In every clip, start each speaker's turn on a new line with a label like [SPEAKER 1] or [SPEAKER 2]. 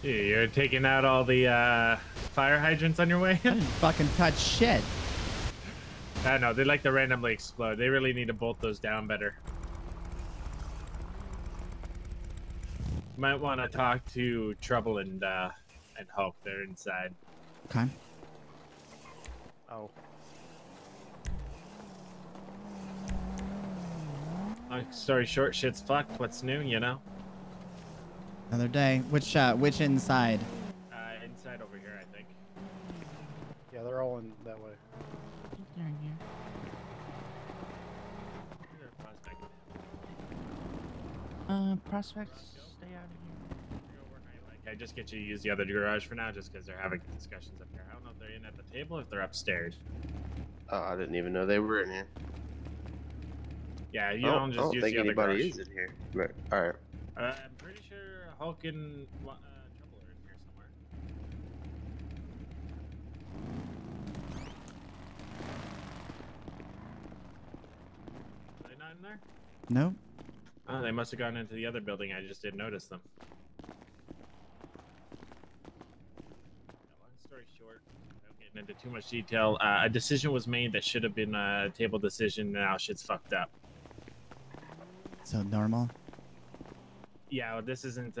[SPEAKER 1] You're taking out all the fire hydrants on your way
[SPEAKER 2] I
[SPEAKER 1] in?
[SPEAKER 2] didn't fucking touch shit.
[SPEAKER 1] I know, they like to randomly explode. They really need to bolt those down better. Might want to talk to Trouble and Hulk. They're inside.
[SPEAKER 2] Okay.
[SPEAKER 3] Oh.
[SPEAKER 1] Long story short, shit's fucked. What's new, you know?
[SPEAKER 2] Another day. Which inside?
[SPEAKER 1] Inside over here, I think.
[SPEAKER 3] Yeah, they're all in that way.
[SPEAKER 2] They're in here. Prospects, stay out of here.
[SPEAKER 1] I just get you to use the other garage for now, just because they're having discussions up here. I don't know if they're in at the table, if they're upstairs.
[SPEAKER 4] Oh, I didn't even know they were in here.
[SPEAKER 1] Yeah, you don't just use the other garage.
[SPEAKER 4] I don't think anybody is in here. But, all right.
[SPEAKER 1] I'm pretty sure Hulk and Trouble are in here somewhere. Are they not in there?
[SPEAKER 2] No.
[SPEAKER 1] Oh, they must have gone into the other building. I just didn't notice them. Long story short, without getting into too much detail, a decision was made that should have been a table decision. Now shit's fucked up.
[SPEAKER 2] So normal.
[SPEAKER 1] Yeah, well, this isn't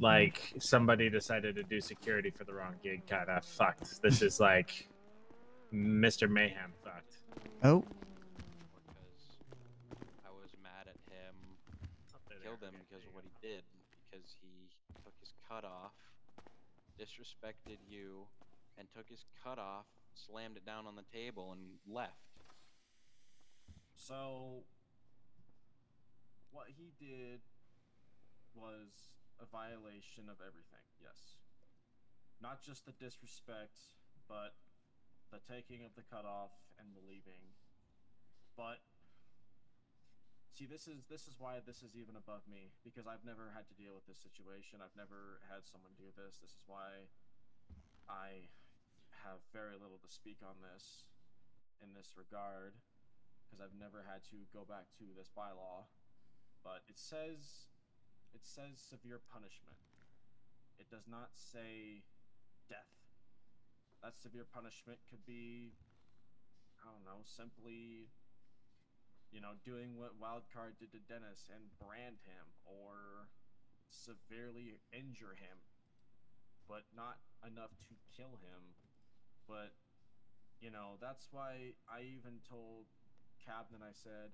[SPEAKER 1] like somebody decided to do security for the wrong gig. Kind of fucked. This is like Mr. Mayhem fucked.
[SPEAKER 2] Oh.
[SPEAKER 5] Killed him because of what he did, because he took his cut off, disrespected you, and took his cut off, slammed it down on the table, and left.
[SPEAKER 6] So, what he did was a violation of everything, yes. Not just the disrespect, but the taking of the cutoff and the leaving. But see, this is why this is even above me, because I've never had to deal with this situation. I've never had someone do this. This is why I have very little to speak on this in this regard, because I've never had to go back to this bylaw. But it says severe punishment. It does not say death. That severe punishment could be, I don't know, simply, you know, doing what Wildcard did to Dennis and brand him, or severely injure him, but not enough to kill him. But, you know, that's why I even told Captain, I said,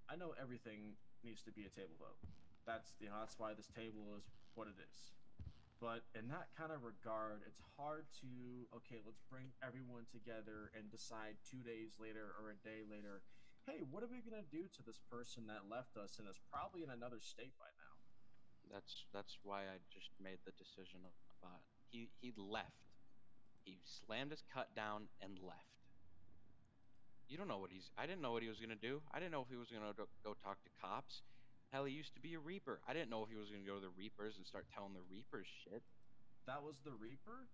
[SPEAKER 6] I know everything needs to be a table vote. That's, you know, that's why this table is what it is. But in that kind of regard, it's hard to, okay, let's bring everyone together and decide 2 days later or a day later, hey, what are we gonna do to this person that left us and is probably in another state by now?
[SPEAKER 5] That's why I just made the decision about it. He left. He slammed his cut down and left. You don't know what I didn't know what he was gonna do. I didn't know if he was gonna go talk to cops. Hell, he used to be a Reaper. I didn't know if he was gonna go to the Reapers and start telling the Reapers shit.
[SPEAKER 6] That was the Reaper?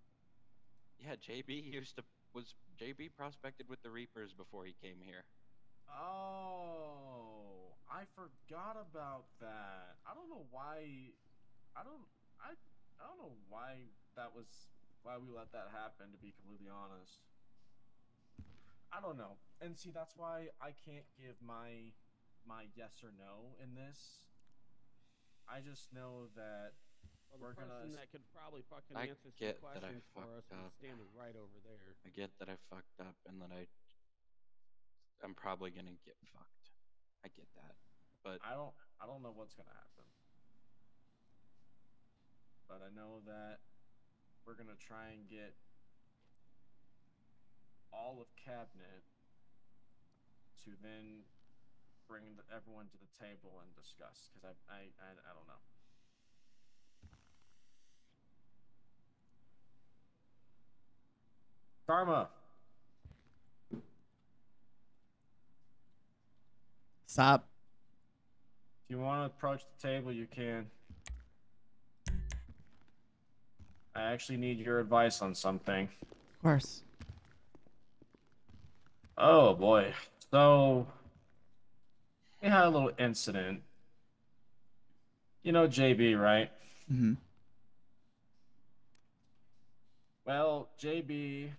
[SPEAKER 5] Yeah, JB prospected with the Reapers before he came here.
[SPEAKER 6] Oh, I forgot about that. I don't know why. I don't. I don't know why that was. Why we let that happen. To be completely honest, I don't know. And see, that's why I can't give my yes or no in this. I just know that
[SPEAKER 7] we're gonna. That could probably fucking answer some questions for us is standing right over there.
[SPEAKER 5] I get that I fucked up and that I'm probably gonna get fucked. I get that, but
[SPEAKER 6] I don't know what's gonna happen. But I know that we're gonna try and get all of cabinet to then bring everyone to the table and discuss, because I don't know. Karma.
[SPEAKER 2] Stop.
[SPEAKER 6] If you want to approach the table, you can. I actually need your advice on something.
[SPEAKER 2] Of course.
[SPEAKER 6] Oh boy. So we had a little incident. You know JB, right?
[SPEAKER 2] Mm-hmm.
[SPEAKER 6] Well, JB,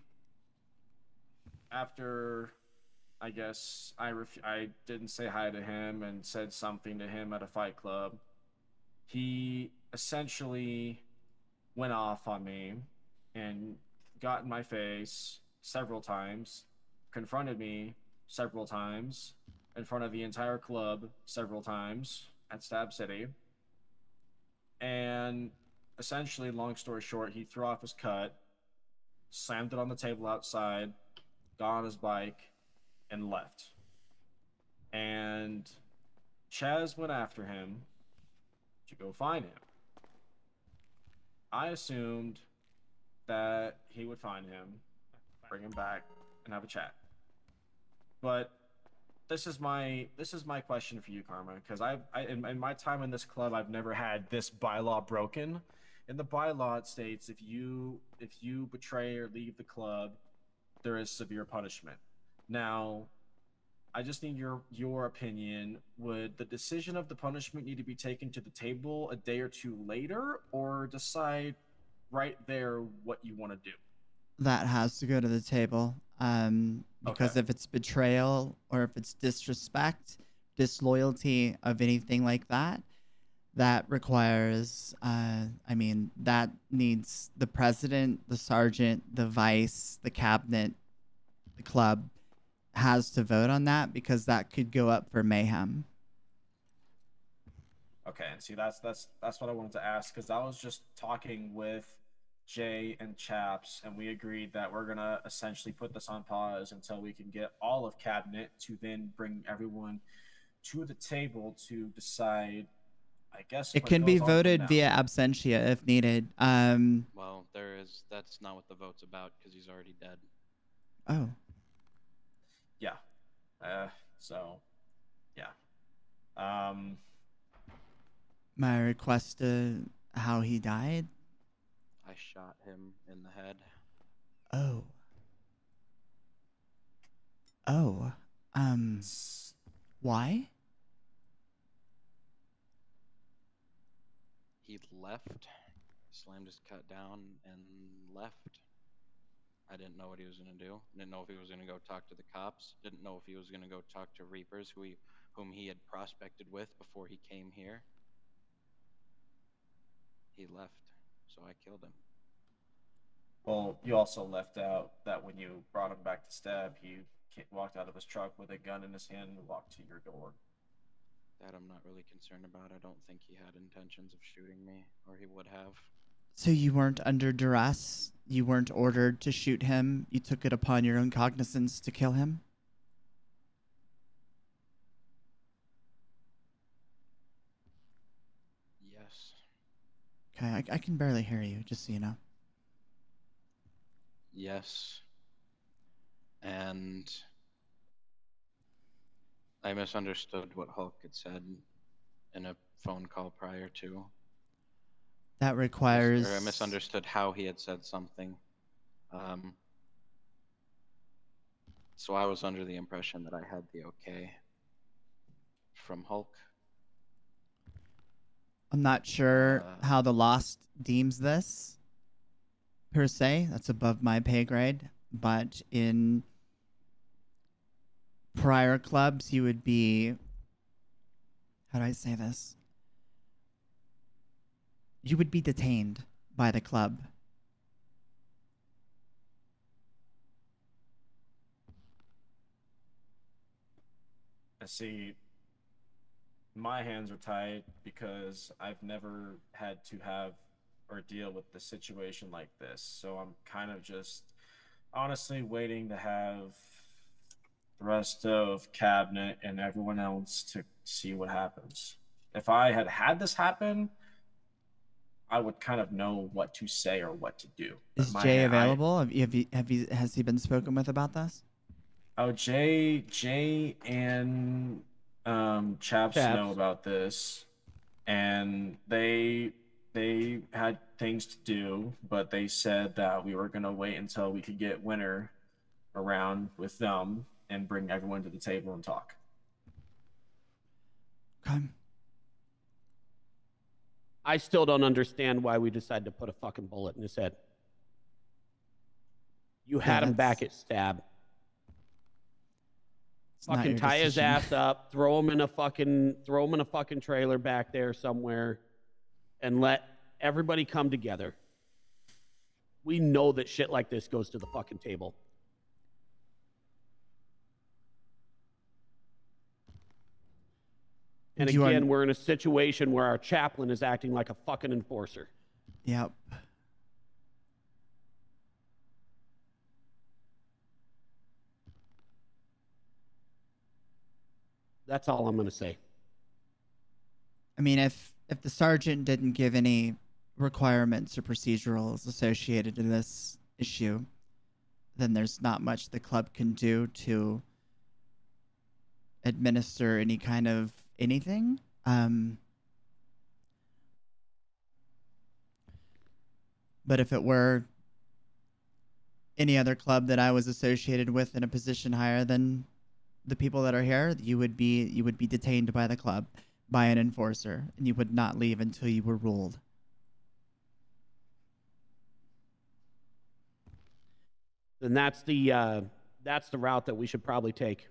[SPEAKER 6] after I guess I didn't say hi to him and said something to him at a fight club, he essentially went off on me and got in my face several times, confronted me several times in front of the entire club several times at Stab City. And essentially, long story short, he threw off his cut, slammed it on the table outside, got on his bike, and left. And Chaz went after him to go find him. I assumed that he would find him, bring him back, and have a chat. But this is my question for you, Karma, because in my time in this club, I've never had this bylaw broken. In the bylaw, it states if you betray or leave the club, there is severe punishment. Now, I just need your opinion. Would the decision of the punishment need to be taken to the table a day or two later, or decide right there what you want to do?
[SPEAKER 2] That has to go to the table. Because
[SPEAKER 6] Okay.
[SPEAKER 2] if it's betrayal or if it's disrespect, disloyalty of anything like that, that requires, that needs the president, the sergeant, the vice, the cabinet, the club has to vote on that because that could go up for mayhem.
[SPEAKER 6] Okay, and see that's what I wanted to ask, because I was just talking with Jay and Chaps, and we agreed that we're gonna essentially put this on pause until we can get all of cabinet to then bring everyone to the table to decide. I guess
[SPEAKER 2] It
[SPEAKER 6] what
[SPEAKER 2] can be
[SPEAKER 6] goes on from
[SPEAKER 2] voted
[SPEAKER 6] now.
[SPEAKER 2] via absentia if needed.
[SPEAKER 5] Well, that's not what the vote's about because he's already dead.
[SPEAKER 2] Oh.
[SPEAKER 6] Yeah. So, yeah.
[SPEAKER 2] My request to how he died?
[SPEAKER 5] I shot him in the head.
[SPEAKER 2] Oh. Oh. Why?
[SPEAKER 5] He left, slammed his cut down, and left. I didn't know what he was going to do. Didn't know if he was going to go talk to the cops. Didn't know if he was going to go talk to Reapers, whom he had prospected with before he came here. He left, so I killed him.
[SPEAKER 6] Well, you also left out that when you brought him back to stab, he walked out of his truck with a gun in his hand and walked to your door.
[SPEAKER 5] That I'm not really concerned about. I don't think he had intentions of shooting me, or he would have.
[SPEAKER 2] So you weren't under duress? You weren't ordered to shoot him? You took it upon your own cognizance to kill him?
[SPEAKER 5] Yes.
[SPEAKER 2] Okay, I can barely hear you, just so you know.
[SPEAKER 5] Yes. And I misunderstood what Hulk had said in a phone call prior to.
[SPEAKER 2] That requires...
[SPEAKER 5] Or I misunderstood how he had said something. So I was under the impression that I had the okay from Hulk.
[SPEAKER 2] I'm not sure how the Lost deems this, per se. That's above my pay grade. But in prior clubs, you would be... How do I say this? You would be detained by the club.
[SPEAKER 6] I see. My hands are tied because I've never had to have or deal with the situation like this. So I'm kind of just honestly waiting to have the rest of cabinet and everyone else to see what happens. If I had had this happen, I would kind of know what to say or what to do.
[SPEAKER 2] Is Jay available? Has he been spoken with about this?
[SPEAKER 6] Oh, Jay, and Chaps know about this, and they had things to do, but they said that we were gonna wait until we could get Winter around with them and bring everyone to the table and talk.
[SPEAKER 2] Okay.
[SPEAKER 7] I still don't understand why we decided to put a fucking bullet in his head. You had him back
[SPEAKER 2] that's-
[SPEAKER 7] at stab.
[SPEAKER 2] It's not
[SPEAKER 7] Fucking
[SPEAKER 2] your
[SPEAKER 7] tie his
[SPEAKER 2] decision.
[SPEAKER 7] ass up, throw him in a fucking trailer back there somewhere, and let everybody come together. We know that shit like this goes to the fucking table. And
[SPEAKER 2] You are-
[SPEAKER 7] again, we're in a situation where our chaplain is acting like a fucking enforcer.
[SPEAKER 2] Yep.
[SPEAKER 7] That's all I'm going to say.
[SPEAKER 2] I mean, if the sergeant didn't give any requirements or procedurals associated to this issue, then there's not much the club can do to administer any kind of anything. But if it were any other club that I was associated with in a position higher than the people that are here, you would be detained by the club, by an enforcer, and you would not leave until you were ruled.
[SPEAKER 7] Then that's the route that we should probably take.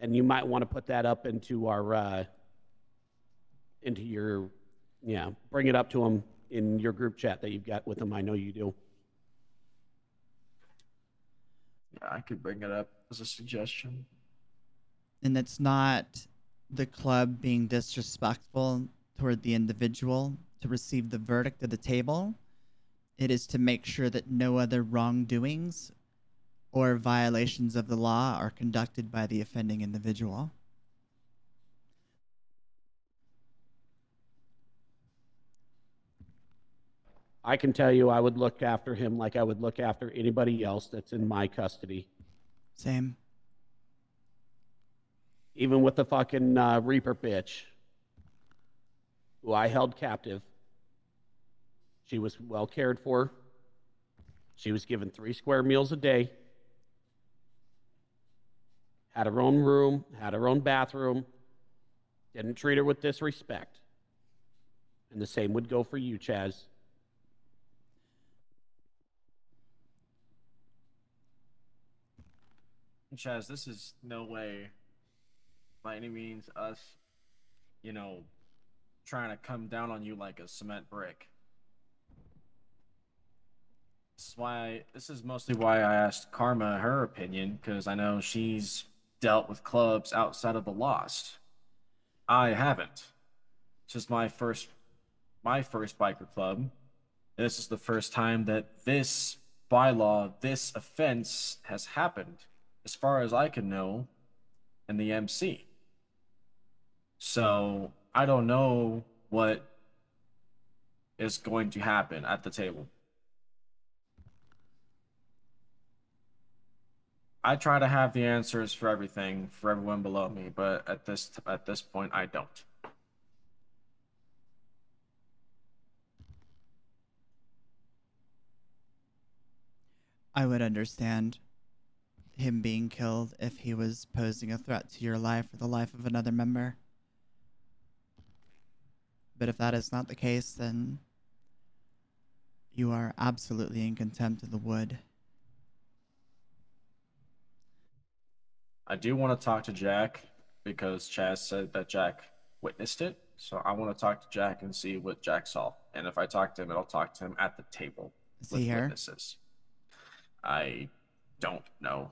[SPEAKER 7] And you might want to put that up into our into your bring it up to them in your group chat that you've got with them. I know you do.
[SPEAKER 6] Yeah, I could bring it up as a suggestion.
[SPEAKER 2] And it's not the club being disrespectful toward the individual to receive the verdict of the table. It is to make sure that no other wrongdoings or violations of the law are conducted by the offending individual.
[SPEAKER 7] I can tell you I would look after him like I would look after anybody else that's in my custody.
[SPEAKER 2] Same.
[SPEAKER 7] Even with the fucking Reaper bitch, who I held captive. She was well cared for. She was given 3 square meals a day. Had her own room, had her own bathroom. Didn't treat her with disrespect. And the same would go for you, Chaz.
[SPEAKER 6] Chaz, this is no way, by any means, us, trying to come down on you like a cement brick. This is mostly why I asked Karma her opinion, because I know she's dealt with clubs outside of the Lost. I haven't. It's just my first biker club. This is the first time that this bylaw, this offense has happened, as far as I can know, in the MC. So I don't know what is going to happen at the table. I try to have the answers for everything for everyone below me, but at this point, I don't.
[SPEAKER 2] I would understand him being killed if he was posing a threat to your life or the life of another member. But if that is not the case, then you are absolutely in contempt of the wood.
[SPEAKER 6] I do want to talk to Jack because Chaz said that Jack witnessed it. So I want to talk to Jack and see what Jack saw. And if I talk to him, I'll talk to him at the table
[SPEAKER 2] Is
[SPEAKER 6] with
[SPEAKER 2] he here?
[SPEAKER 6] witnesses. I don't know.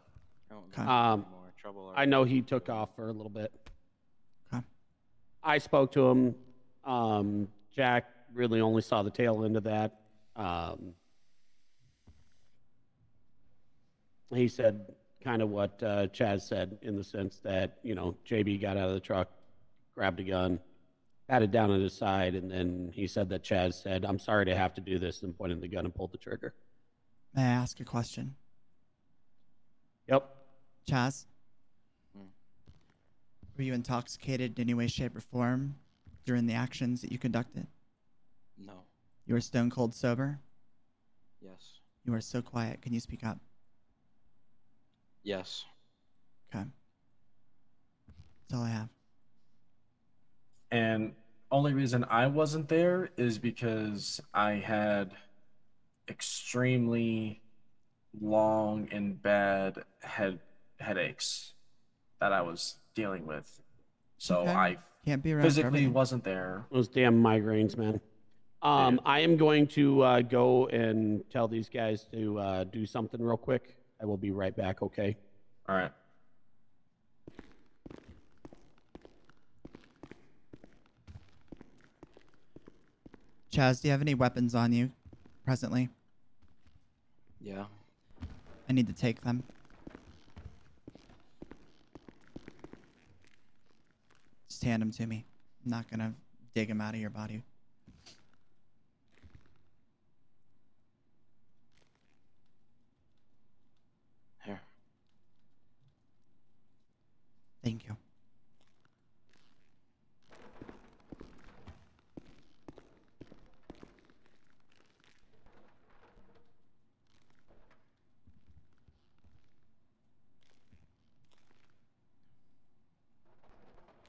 [SPEAKER 7] I know he took off for a little bit.
[SPEAKER 2] Okay.
[SPEAKER 7] I spoke to him. Jack really only saw the tail end of that. He said kind of what Chaz said, in the sense that, JB got out of the truck, grabbed a gun, patted down on his side, and then he said that Chaz said, "I'm sorry to have to do this," and pointed the gun and pulled the trigger.
[SPEAKER 2] May I ask a question?
[SPEAKER 7] Yep.
[SPEAKER 2] Chaz? Were you intoxicated in any way, shape, or form during the actions that you conducted?
[SPEAKER 5] No.
[SPEAKER 2] You were stone cold sober?
[SPEAKER 5] Yes.
[SPEAKER 2] You are so quiet. Can you speak up?
[SPEAKER 5] Yes.
[SPEAKER 2] Okay. That's all I have.
[SPEAKER 6] And only reason I wasn't there is because I had extremely long and bad headaches that I was dealing with. So
[SPEAKER 2] Okay.
[SPEAKER 6] I
[SPEAKER 2] Can't be around for
[SPEAKER 6] physically
[SPEAKER 2] everything.
[SPEAKER 6] wasn't there.
[SPEAKER 7] Those damn migraines, man. I am going to go and tell these guys to do something real quick. I will be right back, okay?
[SPEAKER 6] All right.
[SPEAKER 2] Chaz, do you have any weapons on you presently?
[SPEAKER 5] Yeah.
[SPEAKER 2] I need to take them. Just hand them to me. I'm not going to dig them out of your body.
[SPEAKER 5] Here.
[SPEAKER 2] Thank you.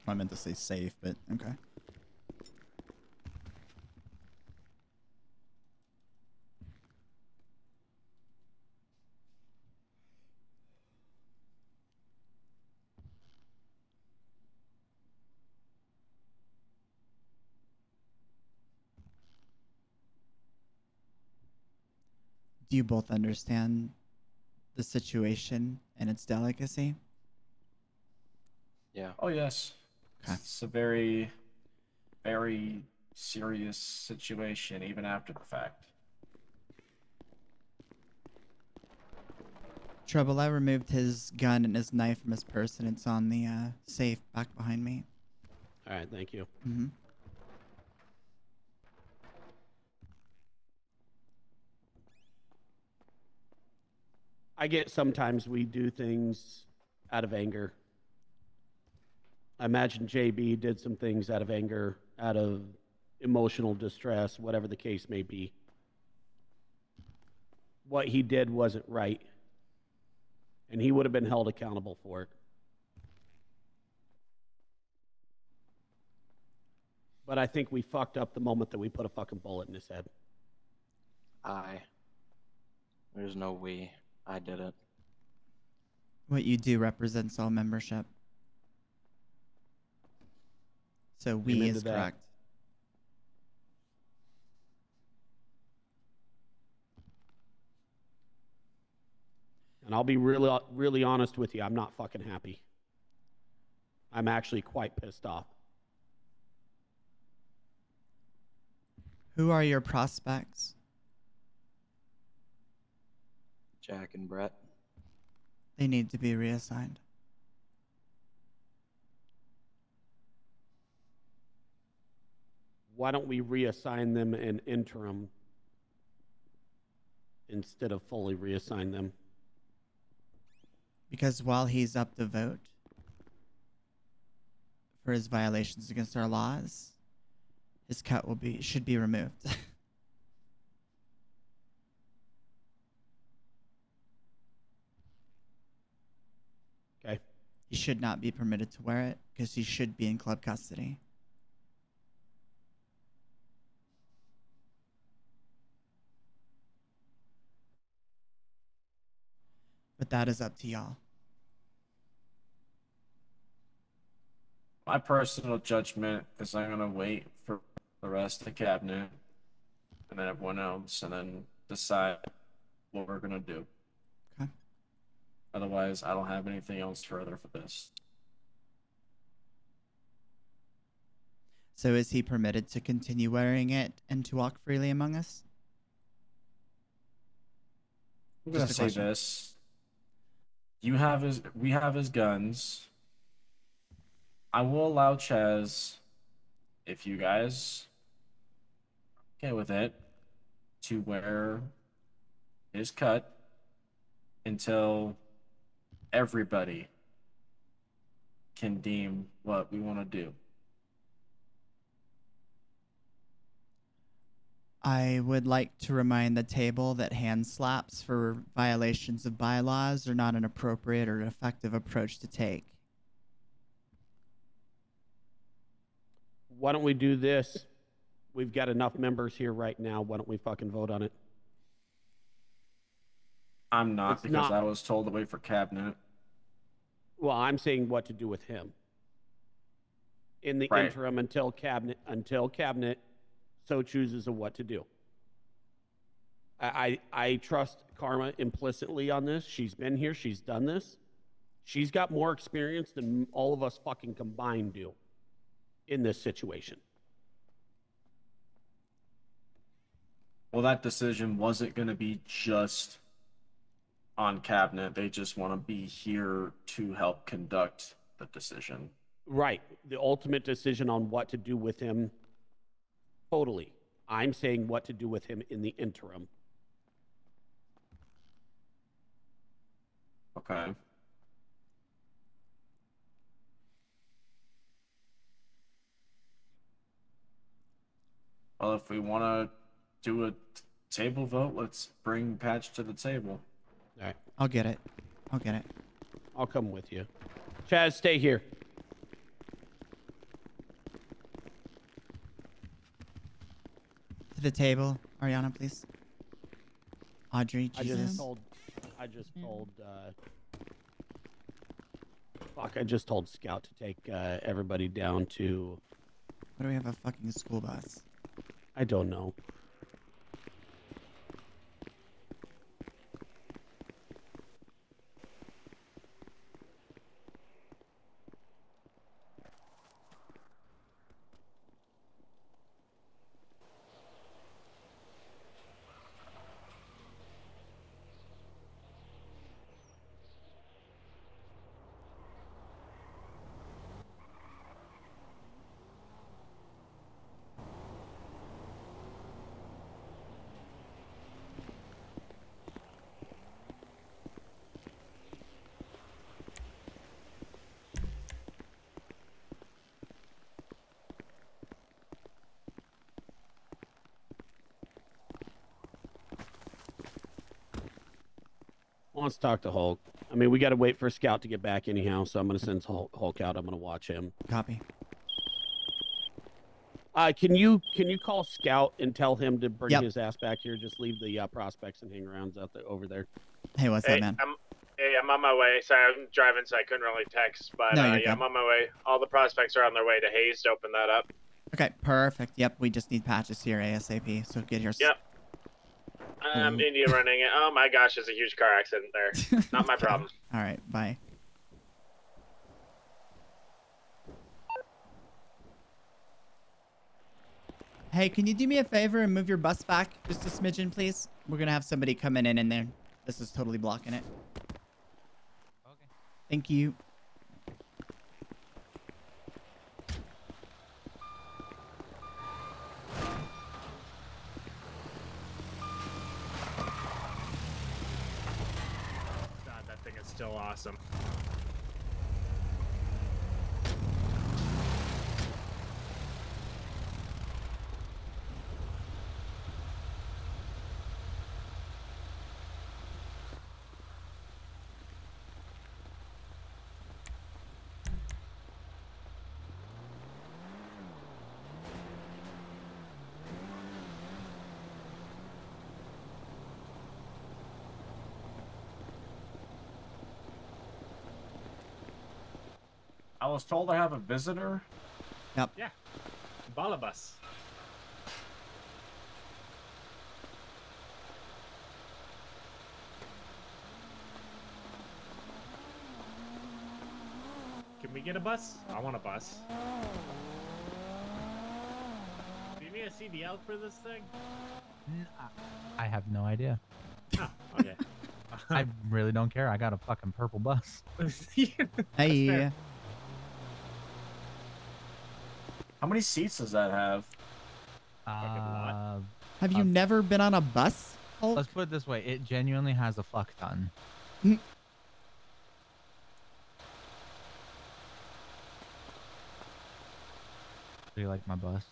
[SPEAKER 2] I meant to say safe, but okay. Do you both understand the situation and its delicacy?
[SPEAKER 5] Yeah.
[SPEAKER 6] Oh yes.
[SPEAKER 2] Okay.
[SPEAKER 6] It's a very, very serious situation, even after the fact.
[SPEAKER 2] Trouble, I removed his gun and his knife from his purse, and it's on the safe back behind me.
[SPEAKER 7] All right, thank you.
[SPEAKER 2] Mm-hmm.
[SPEAKER 7] I get sometimes we do things out of anger. I imagine JB did some things out of anger, out of emotional distress, whatever the case may be. What he did wasn't right, and he would have been held accountable for it. But I think we fucked up the moment that we put a fucking bullet in his head.
[SPEAKER 5] There's no we. I did it.
[SPEAKER 2] What you do represents all membership. So we
[SPEAKER 7] Amen
[SPEAKER 2] is
[SPEAKER 7] to that.
[SPEAKER 2] correct.
[SPEAKER 7] And I'll be really, really honest with you. I'm not fucking happy. I'm actually quite pissed off.
[SPEAKER 2] Who are your prospects?
[SPEAKER 5] Jack and Brett.
[SPEAKER 2] They need to be reassigned.
[SPEAKER 7] Why don't we reassign them in interim instead of fully reassign them?
[SPEAKER 2] Because while he's up to vote for his violations against our laws, his cut should be removed.
[SPEAKER 7] Okay.
[SPEAKER 2] He should not be permitted to wear it because he should be in club custody. But that is up to y'all.
[SPEAKER 6] My personal judgment is I'm gonna wait for the rest of the cabinet and then everyone else, and then decide what we're gonna do.
[SPEAKER 2] Okay.
[SPEAKER 6] Otherwise, I don't have anything else further for this.
[SPEAKER 2] So is he permitted to continue wearing it and to walk freely among us?
[SPEAKER 6] I'm gonna
[SPEAKER 2] Just a
[SPEAKER 6] say
[SPEAKER 2] question.
[SPEAKER 6] this. We have his guns. I will allow Chaz, if you guys are okay with it, to wear his cut until everybody can deem what we want to do.
[SPEAKER 2] I would like to remind the table that hand slaps for violations of bylaws are not an appropriate or effective approach to take.
[SPEAKER 7] Why don't we do this? We've got enough members here right now. Why don't we fucking vote on it?
[SPEAKER 6] I'm not
[SPEAKER 7] It's
[SPEAKER 6] because
[SPEAKER 7] not-
[SPEAKER 6] I was told to wait for cabinet.
[SPEAKER 7] Well, I'm saying what to do with him in the
[SPEAKER 6] Right.
[SPEAKER 7] interim until cabinet so chooses of what to do. I trust Karma implicitly on this. She's been here. She's done this. She's got more experience than all of us fucking combined do in this situation.
[SPEAKER 6] Well, that decision wasn't going to be just on cabinet. They just want to be here to help conduct the decision.
[SPEAKER 7] Right. The ultimate decision on what to do with him. Totally. I'm saying what to do with him in the interim.
[SPEAKER 6] Okay. Well, if we want to do a table vote, let's bring Patch to the table.
[SPEAKER 7] All right.
[SPEAKER 2] I'll get it. I'll get it.
[SPEAKER 7] I'll come with you. Chaz, stay here.
[SPEAKER 2] To the table, Ariana, please. Audrey,
[SPEAKER 7] I
[SPEAKER 2] Jesus.
[SPEAKER 7] just told I just told Scout to take everybody down to,
[SPEAKER 2] What do we have, a fucking school bus?
[SPEAKER 7] I don't know. Wants to talk to Hulk. I mean, we got to wait for Scout to get back anyhow, so I'm going to send Hulk out. I'm going to watch him.
[SPEAKER 2] Copy.
[SPEAKER 7] Can you call Scout and tell him to bring
[SPEAKER 2] Yep.
[SPEAKER 7] his ass back here? Just leave the prospects and hang-arounds out there over there.
[SPEAKER 2] Hey, what's up, man?
[SPEAKER 1] I'm on my way. Sorry, I'm driving, so I couldn't really text. But
[SPEAKER 2] No, you're
[SPEAKER 1] yeah,
[SPEAKER 2] good.
[SPEAKER 1] I'm on my way. All the prospects are on their way to Hayes to open that up.
[SPEAKER 2] Okay, perfect. Yep, we just need Patches here ASAP, so get here.
[SPEAKER 1] Yep. India running it. Oh my gosh, there's a huge car accident there. Not my problem.
[SPEAKER 2] All right, bye. Hey, can you do me a favor and move your bus back just a smidgen, please? We're gonna have somebody coming in there. This is totally blocking it.
[SPEAKER 8] Okay.
[SPEAKER 2] Thank you.
[SPEAKER 1] God, that thing is still awesome.
[SPEAKER 6] I was told I have a visitor.
[SPEAKER 2] Yep.
[SPEAKER 1] Yeah. Balabus. Can we get a bus? I want a bus. Do you need a CDL for this thing?
[SPEAKER 8] I have no idea.
[SPEAKER 1] Oh, okay.
[SPEAKER 8] I really don't care. I got a fucking purple bus.
[SPEAKER 2] Hey.
[SPEAKER 1] fair.
[SPEAKER 6] How many seats does that have?
[SPEAKER 8] Uh,
[SPEAKER 2] Have you never been on a bus, Hulk?
[SPEAKER 8] let's put it this way. It genuinely has a fuck ton. Do you like my bus?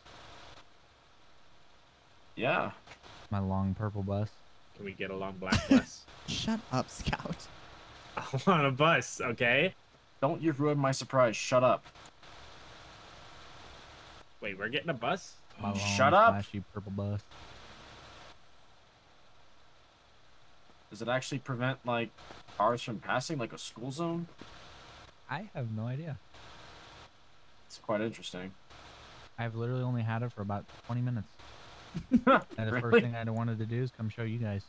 [SPEAKER 6] Yeah.
[SPEAKER 8] My long purple bus?
[SPEAKER 1] Can we get a long black bus?
[SPEAKER 2] Shut up, Scout.
[SPEAKER 1] I want a bus, okay?
[SPEAKER 6] Don't you ruin my surprise. Shut up.
[SPEAKER 1] Wait, we're getting a bus?
[SPEAKER 8] My long,
[SPEAKER 6] Shut up.
[SPEAKER 8] flashy purple bus.
[SPEAKER 6] Does it actually prevent like cars from passing, like a school zone?
[SPEAKER 8] I have no idea.
[SPEAKER 6] It's quite interesting.
[SPEAKER 8] I've literally only had it for about 20 minutes. And the first
[SPEAKER 6] Really?
[SPEAKER 8] thing I wanted to do is come show you guys.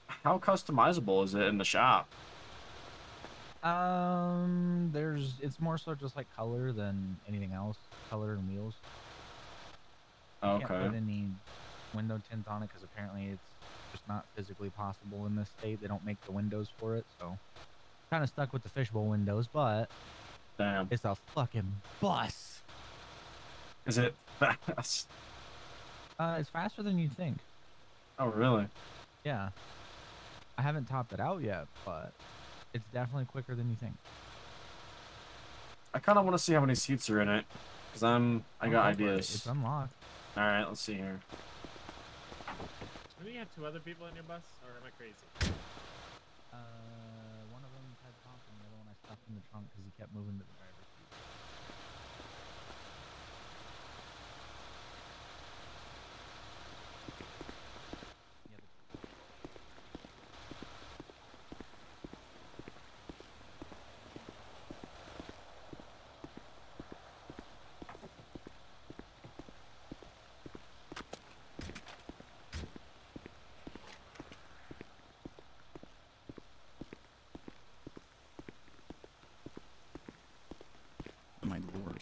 [SPEAKER 6] How customizable is it in the shop?
[SPEAKER 8] It's more so just like color than anything else. Color and wheels. You
[SPEAKER 6] Okay.
[SPEAKER 8] can't put any window tint on it because apparently it's just not physically possible in this state. They don't make the windows for it, so kind of stuck with the fishbowl windows, but
[SPEAKER 6] Damn.
[SPEAKER 8] it's a fucking bus.
[SPEAKER 6] Is it fast?
[SPEAKER 8] It's faster than you'd think.
[SPEAKER 6] Oh, really?
[SPEAKER 8] Yeah. I haven't topped it out yet, but it's definitely quicker than you think.
[SPEAKER 6] I kind of want to see how many seats are in it, because I got
[SPEAKER 8] Go for it.
[SPEAKER 6] ideas.
[SPEAKER 8] It's unlocked.
[SPEAKER 6] All right, let's see here.
[SPEAKER 1] Do you have 2 other people in your bus, or am I crazy?
[SPEAKER 8] One of them had top and the other one I stuffed in the trunk because he kept moving to the driver's seat. Yeah,
[SPEAKER 2] My lord.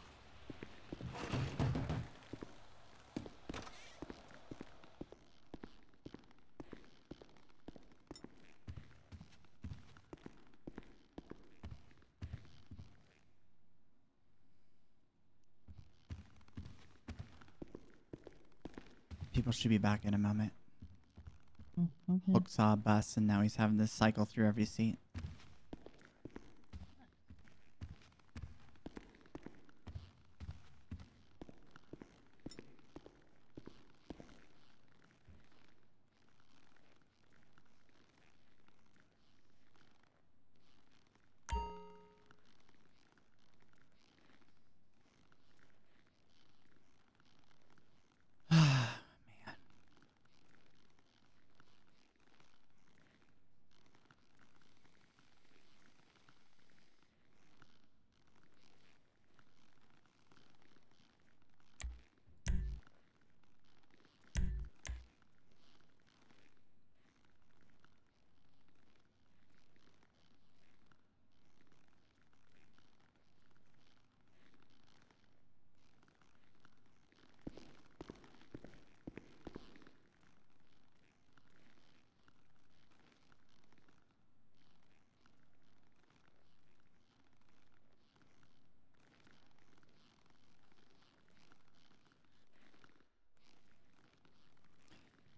[SPEAKER 2] People should be back in a moment. Hook saw a bus and now he's having to cycle through every seat. Man.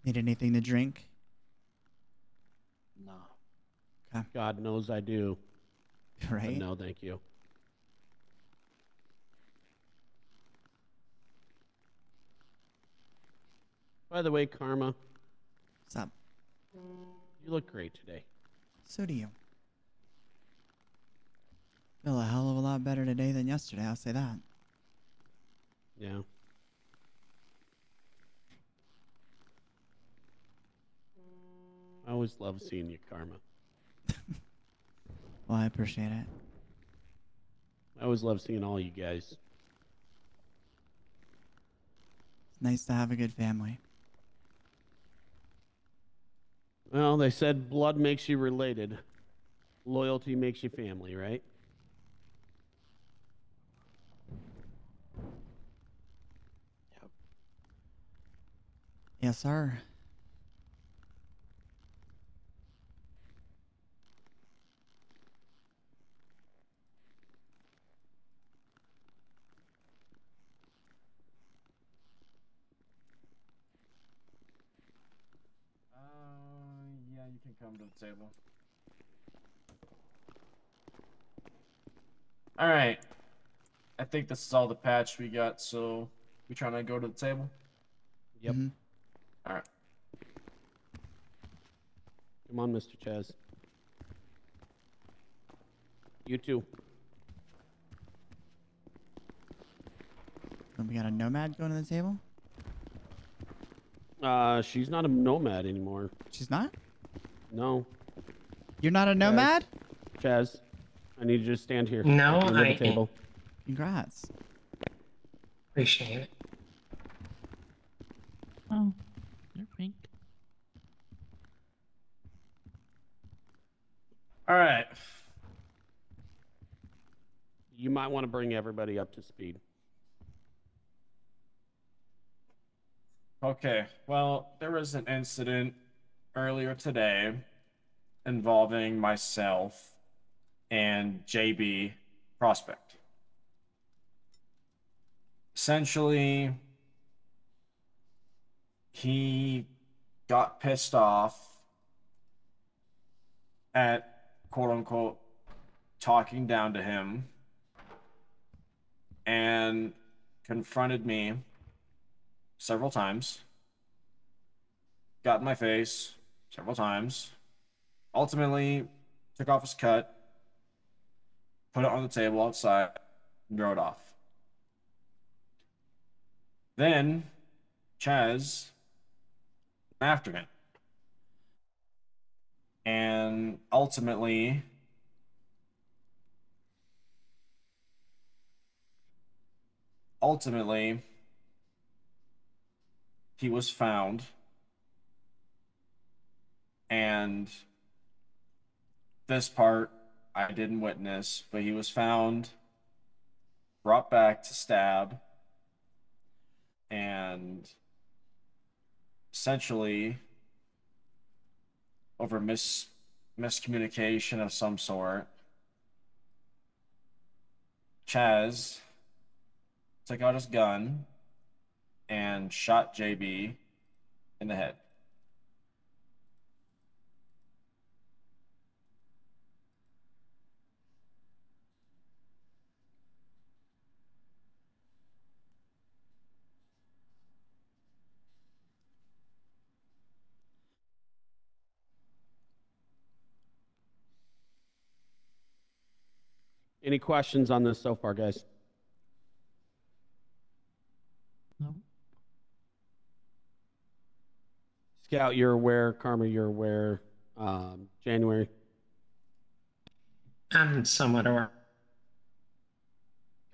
[SPEAKER 2] Need anything to drink?
[SPEAKER 5] No.
[SPEAKER 7] God knows I do. But
[SPEAKER 2] Right?
[SPEAKER 7] no, thank you. By the way, Karma,
[SPEAKER 2] What's up?
[SPEAKER 7] you look great today.
[SPEAKER 2] So do you. Feel a hell of a lot better today than yesterday, I'll say that.
[SPEAKER 7] Yeah. I always love seeing you, Karma.
[SPEAKER 2] Well, I appreciate it.
[SPEAKER 7] I always love seeing all you guys.
[SPEAKER 2] It's nice to have a good family.
[SPEAKER 7] Well, they said blood makes you related. Loyalty makes you family, right?
[SPEAKER 5] Yep.
[SPEAKER 2] Yes, sir.
[SPEAKER 6] Yeah, you can come to the table. All right. I think this is all the patch we got, so we trying to go to the table?
[SPEAKER 7] Yep.
[SPEAKER 2] Mhm.
[SPEAKER 6] All right.
[SPEAKER 7] Come on, Mr. Chaz. You too.
[SPEAKER 2] And we got a nomad going to the table?
[SPEAKER 7] She's not a nomad anymore.
[SPEAKER 2] She's not?
[SPEAKER 7] No.
[SPEAKER 2] You're not a nomad?
[SPEAKER 7] Chaz, I need you to stand here.
[SPEAKER 9] No,
[SPEAKER 7] at the end of
[SPEAKER 9] I
[SPEAKER 7] the table.
[SPEAKER 2] Congrats.
[SPEAKER 9] appreciate it.
[SPEAKER 10] Oh, you're pink.
[SPEAKER 6] All right.
[SPEAKER 7] You might want to bring everybody up to speed.
[SPEAKER 6] Okay. Well, there was an incident earlier today involving myself and JB Prospect. Essentially, he got pissed off at quote unquote talking down to him and confronted me several times, got in my face several times, ultimately took off his cut, put it on the table outside, and drove it off. Then Chaz went after him. And ultimately, he was found, and this part I didn't witness, but he was found, brought back to stab, and essentially over miscommunication of some sort, Chaz took out his gun and shot JB in the head.
[SPEAKER 7] Any questions on this so far, guys?
[SPEAKER 10] No.
[SPEAKER 7] Scout, you're aware. Karma, you're aware. January.
[SPEAKER 9] I'm somewhat aware.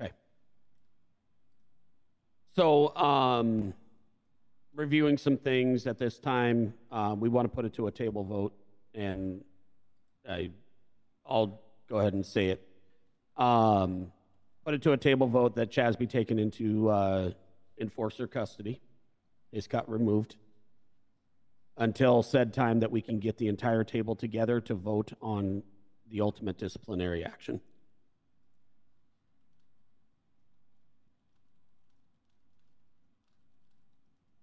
[SPEAKER 7] Okay. So, reviewing some things at this time, we want to put it to a table vote, and I'll go ahead and say it. Put it to a table vote that Chaz be taken into enforcer custody, his cut removed, until said time that we can get the entire table together to vote on the ultimate disciplinary action.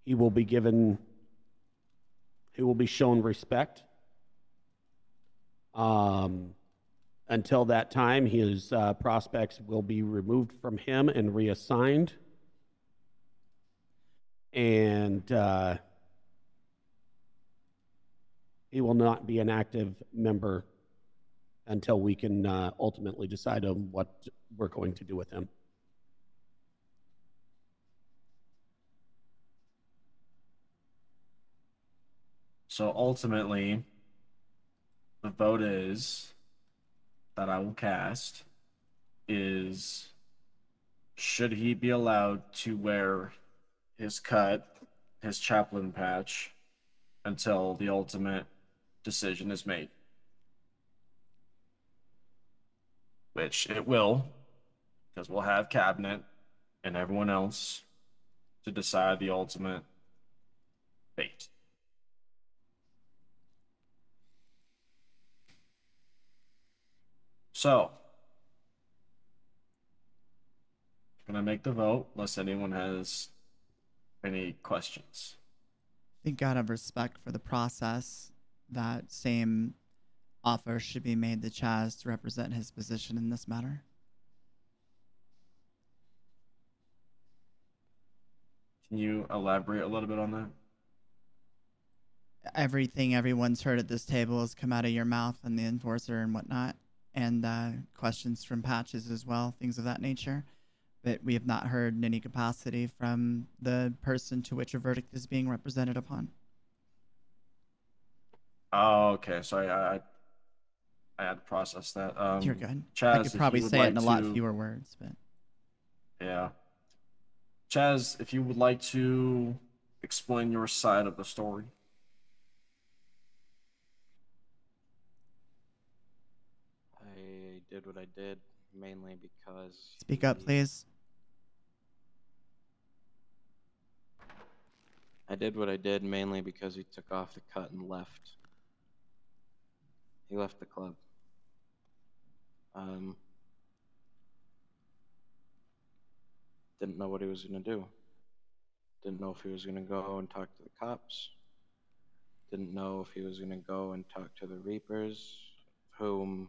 [SPEAKER 7] He will be shown respect. Until that time, his prospects will be removed from him and reassigned. And he will not be an active member until we can ultimately decide on what we're going to do with him.
[SPEAKER 6] So ultimately, the vote is that I will cast is, should he be allowed to wear his cut, his chaplain patch, until the ultimate decision is made? Which it will, because we'll have cabinet and everyone else to decide the ultimate fate. So, I'm gonna make the vote unless anyone has any questions.
[SPEAKER 2] I think out of respect for the process, that same offer should be made to Chaz to represent his position in this matter.
[SPEAKER 6] Can you elaborate a little bit on that?
[SPEAKER 2] Everything everyone's heard at this table has come out of your mouth and the enforcer and whatnot, and questions from Patches as well, things of that nature. but we have not heard in any capacity from the person to which a verdict is being represented upon.
[SPEAKER 6] Oh, okay. Sorry, I had to process that.
[SPEAKER 2] You're good.
[SPEAKER 6] Chaz,
[SPEAKER 2] I could
[SPEAKER 6] if you
[SPEAKER 2] probably
[SPEAKER 6] would
[SPEAKER 2] say it
[SPEAKER 6] like
[SPEAKER 2] in a lot
[SPEAKER 6] to-
[SPEAKER 2] fewer words, but
[SPEAKER 6] Yeah. Chaz, if you would like to explain your side of the story.
[SPEAKER 5] I did what I did mainly because
[SPEAKER 2] speak up, please.
[SPEAKER 5] I did what I did mainly because he took off the cut and left. He left the club. Didn't know what he was gonna do. Didn't know if he was gonna go and talk to the cops. Didn't know if he was gonna go and talk to the Reapers, whom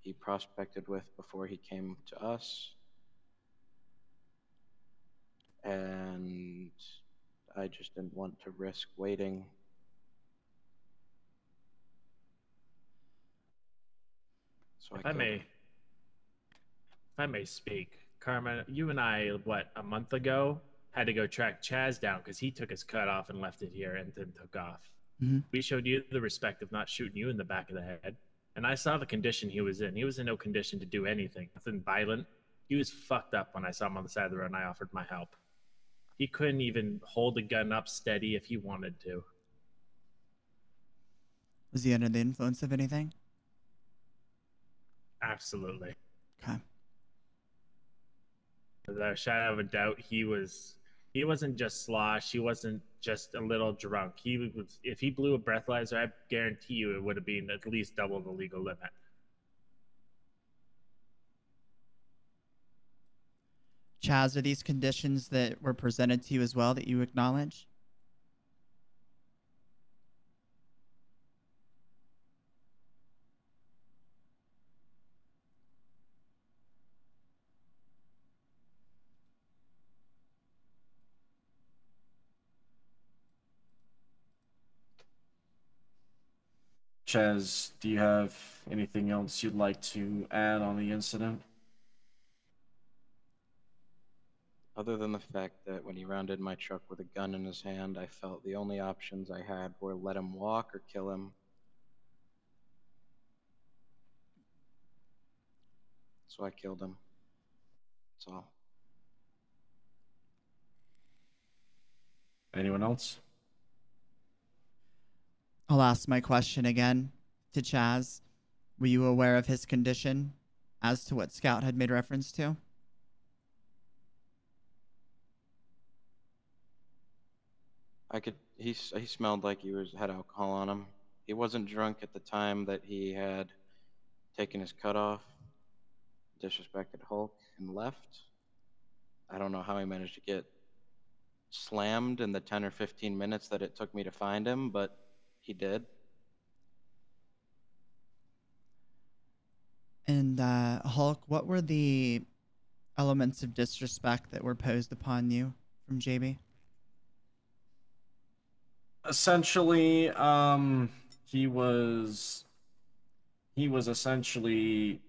[SPEAKER 5] he prospected with before he came to us. And I just didn't want to risk waiting. So
[SPEAKER 1] If I may speak, Carmen, you and I, what, a month ago, had to go track Chaz down because he took his cut off and left it here and then took off.
[SPEAKER 2] Mhm.
[SPEAKER 1] We showed you the respect of not shooting you in the back of the head. And I saw the condition he was in. He was in no condition to do anything, nothing violent. He was fucked up when I saw him on the side of the road and I offered my help. He couldn't even hold the gun up steady if he wanted to.
[SPEAKER 2] Was he under the influence of anything?
[SPEAKER 1] Absolutely.
[SPEAKER 2] Okay.
[SPEAKER 1] Without a shadow of a doubt, he wasn't just slosh. He wasn't just a little drunk. He was, if he blew a breathalyzer, I guarantee you it would have been at least double the legal limit.
[SPEAKER 2] Chaz, are these conditions that were presented to you as well that you acknowledge?
[SPEAKER 6] Chaz, do you have anything else you'd like to add on the incident?
[SPEAKER 5] Other than the fact that when he rounded my truck with a gun in his hand, I felt the only options I had were let him walk or kill him. So I killed him. That's all.
[SPEAKER 6] Anyone else?
[SPEAKER 2] I'll ask my question again to Chaz. Were you aware of his condition as to what Scout had made reference to?
[SPEAKER 5] He smelled like he had alcohol on him. He wasn't drunk at the time that he had taken his cut off, disrespected Hulk, and left. I don't know how he managed to get slammed in the 10 or 15 minutes that it took me to find him, but he did.
[SPEAKER 2] And Hulk, what were the elements of disrespect that were posed upon you from JB?
[SPEAKER 6] Essentially, he was essentially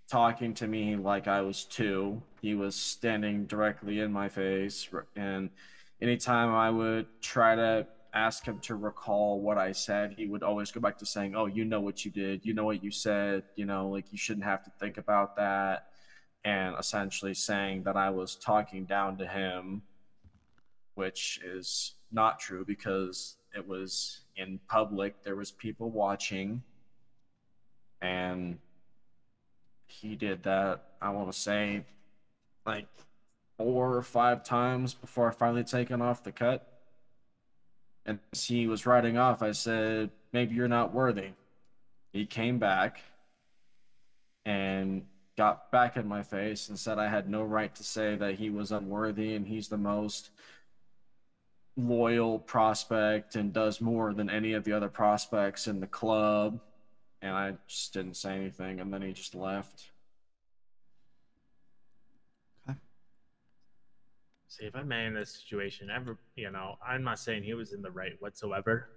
[SPEAKER 6] talking to me like I was two. He was standing directly in my face, and anytime I would try to ask him to recall what I said, he would always go back to saying, "Oh, you know what you did. You know what you said. You know, like you shouldn't have to think about that." And essentially saying that I was talking down to him, which is not true because it was in public. There was people watching, and he did that, I want to say, like 4 or 5 times before I finally taken off the cut. And as he was riding off, I said, "Maybe you're not worthy." He came back and got back in my face and said I had no right to say that he was unworthy and he's the most loyal prospect and does more than any of the other prospects in the club. And I just didn't say anything, and then he just left.
[SPEAKER 1] See, if I may in this situation, I'm not saying he was in the right whatsoever.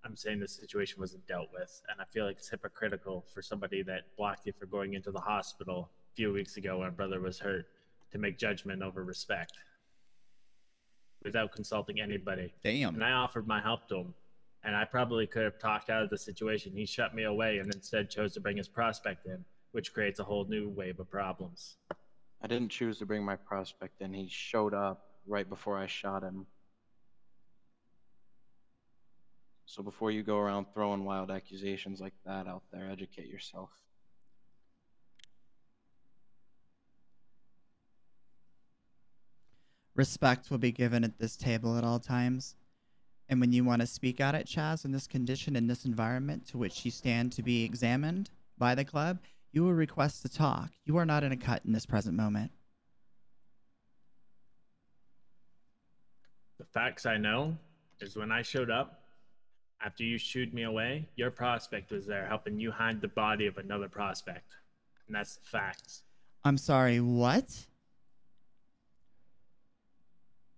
[SPEAKER 1] I'm saying the situation wasn't dealt with, and I feel like it's hypocritical for somebody that blocked you for going into the hospital a few weeks ago when a brother was hurt to make judgment over respect without consulting anybody.
[SPEAKER 2] Damn.
[SPEAKER 1] And I offered my help to him. And I probably could have talked out of the situation. He shut me away and instead chose to bring his prospect in, which creates a whole new wave of problems.
[SPEAKER 5] I didn't choose to bring my prospect in. He showed up right before I shot him. So before you go around throwing wild accusations like that out there, educate yourself.
[SPEAKER 2] Respect will be given at this table at all times. And when you want to speak at it, Chaz, in this condition, in this environment to which you stand to be examined by the club, you will request to talk. You are not in a cut in this present moment.
[SPEAKER 1] The facts I know is when I showed up, after you shooed me away, your prospect was there helping you hide the body of another prospect. And that's the facts.
[SPEAKER 2] I'm sorry, what?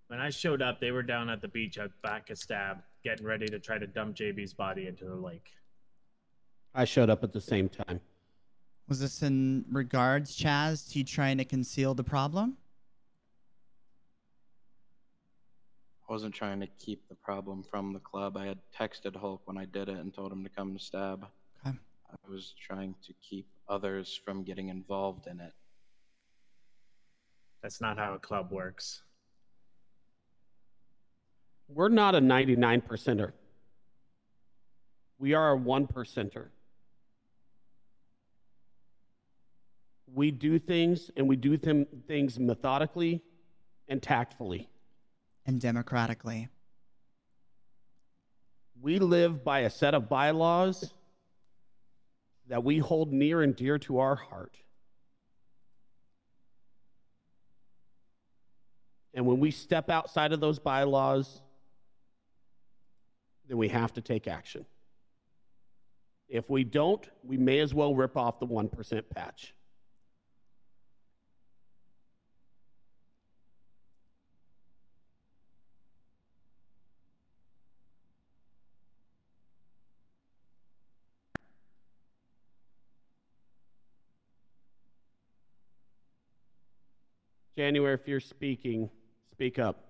[SPEAKER 1] When I showed up, they were down at the beach at back of Stab, getting ready to try to dump JB's body into the lake.
[SPEAKER 7] I showed up at the same time.
[SPEAKER 2] Was this in regards, Chaz, to you trying to conceal the problem?
[SPEAKER 5] I wasn't trying to keep the problem from the club. I had texted Hulk when I did it and told him to come to Stab.
[SPEAKER 2] Okay.
[SPEAKER 5] I was trying to keep others from getting involved in it.
[SPEAKER 1] That's not how a club works.
[SPEAKER 7] We're not a 99%er. We are a 1%er. We do things, and we do things methodically and tactfully.
[SPEAKER 2] And democratically.
[SPEAKER 7] We live by a set of bylaws that we hold near and dear to our heart. And when we step outside of those bylaws, then we have to take action. If we don't, we may as well rip off the 1% patch. January, if you're speaking, speak up.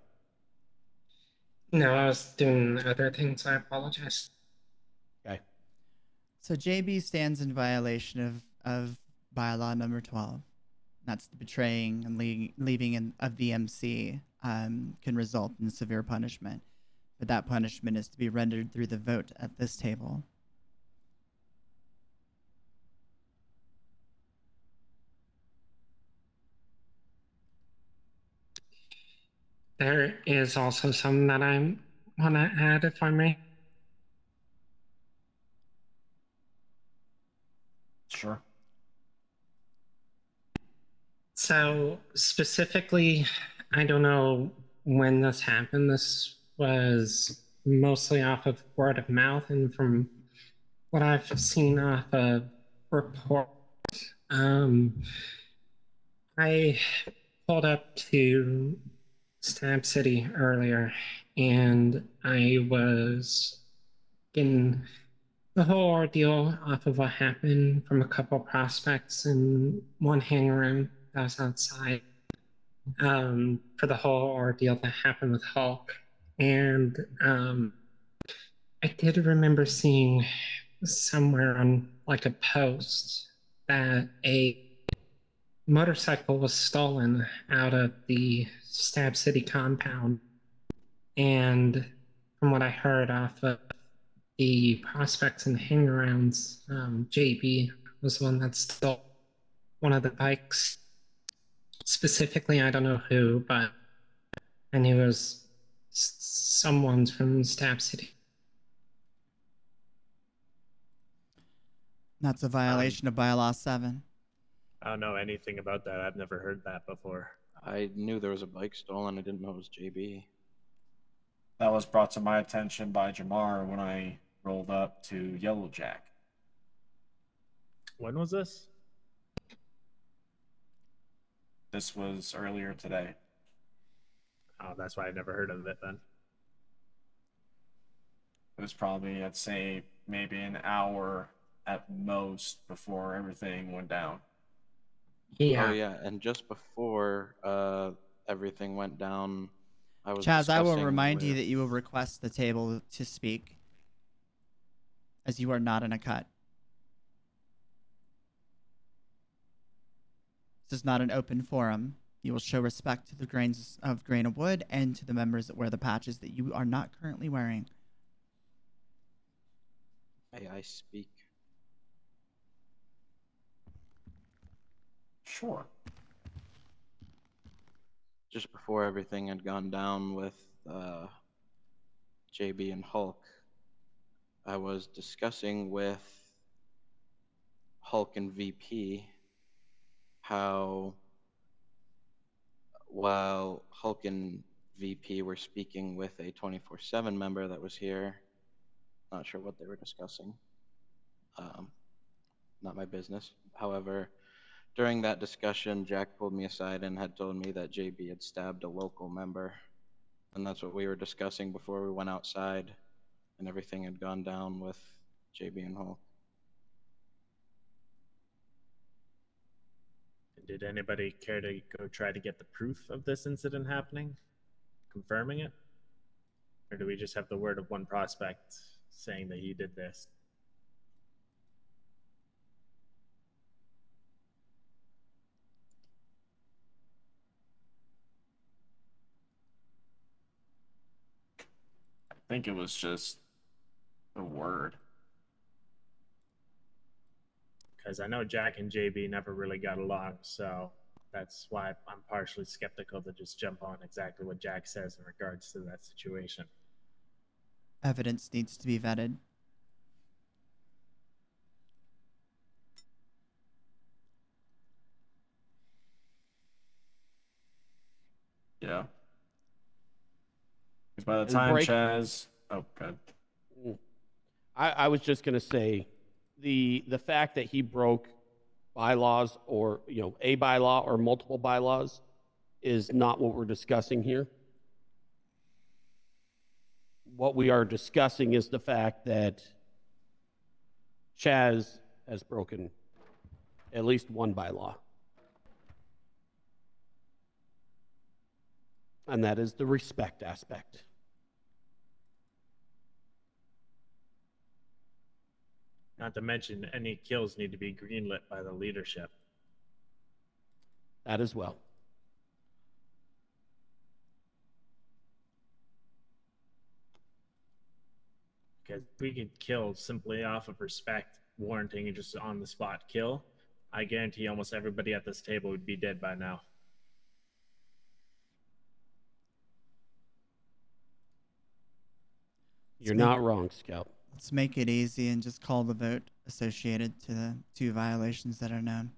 [SPEAKER 9] No, I was doing other things. I apologize.
[SPEAKER 7] Okay.
[SPEAKER 2] So JB stands in violation of bylaw number 12. That's the betraying and leaving of the MC can result in severe punishment. But that punishment is to be rendered through the vote at this table.
[SPEAKER 9] There is also some that I want to add, if I may.
[SPEAKER 6] Sure.
[SPEAKER 9] So specifically, I don't know when this happened. This was mostly off of word of mouth and from what I've seen off of reports. I pulled up to Stab City earlier, and I was getting the whole ordeal off of what happened from a couple prospects in one hangar room that was outside for the whole ordeal that happened with Hulk. And I did remember seeing somewhere on like a post that a motorcycle was stolen out of the Stab City compound. And from what I heard off of the prospects and hang-arounds, JB was the one that stole one of the bikes. Specifically, I don't know who, but I knew it was someone from Stab City.
[SPEAKER 2] That's a violation of bylaw 7.
[SPEAKER 1] I don't know anything about that. I've never heard that before.
[SPEAKER 5] I knew there was a bike stolen. I didn't know it was JB.
[SPEAKER 6] That was brought to my attention by Jamar when I rolled up to Yellow Jack.
[SPEAKER 1] When was this?
[SPEAKER 6] This was earlier today.
[SPEAKER 1] Oh, that's why I never heard of it then.
[SPEAKER 6] It was probably, I'd say, maybe an hour at most before everything went down.
[SPEAKER 9] Yeah.
[SPEAKER 5] Oh yeah, and just before everything went down, I was
[SPEAKER 2] Chaz, I will
[SPEAKER 5] discussing
[SPEAKER 2] remind you
[SPEAKER 5] with-
[SPEAKER 2] that you will request the table to speak, as you are not in a cut. This is not an open forum. You will show respect to the grain of wood and to the members that wear the patches that you are not currently wearing.
[SPEAKER 5] May I speak?
[SPEAKER 6] Sure.
[SPEAKER 5] Just before everything had gone down with JB and Hulk, I was discussing with Hulk and VP how while Hulk and VP were speaking with a 24/7 member that was here, not sure what they were discussing. Not my business. However, during that discussion, Jack pulled me aside and had told me that JB had stabbed a local member. And that's what we were discussing before we went outside and everything had gone down with JB and Hulk.
[SPEAKER 1] Did anybody care to go try to get the proof of this incident happening, confirming it? Or do we just have the word of one prospect saying that he did this?
[SPEAKER 6] I think it was just the word.
[SPEAKER 1] Because I know Jack and JB never really got along, so that's why I'm partially skeptical to just jump on exactly what Jack says in regards to that situation.
[SPEAKER 2] Evidence needs to be vetted.
[SPEAKER 6] Yeah. Because by the
[SPEAKER 7] And
[SPEAKER 6] time
[SPEAKER 7] break-
[SPEAKER 6] Chaz, oh, good.
[SPEAKER 7] I was just going to say the fact that he broke bylaws or, a bylaw or multiple bylaws is not what we're discussing here. What we are discussing is the fact that Chaz has broken at least one bylaw. And that is the respect aspect.
[SPEAKER 1] Not to mention, any kills need to be greenlit by the leadership.
[SPEAKER 7] That as well.
[SPEAKER 1] Because we could kill simply off of respect, warranting a just on the spot kill. I guarantee almost everybody at this table would be dead by now.
[SPEAKER 7] You're not wrong, Scout.
[SPEAKER 2] Let's make it easy and just call the vote associated to the 2 violations that are known.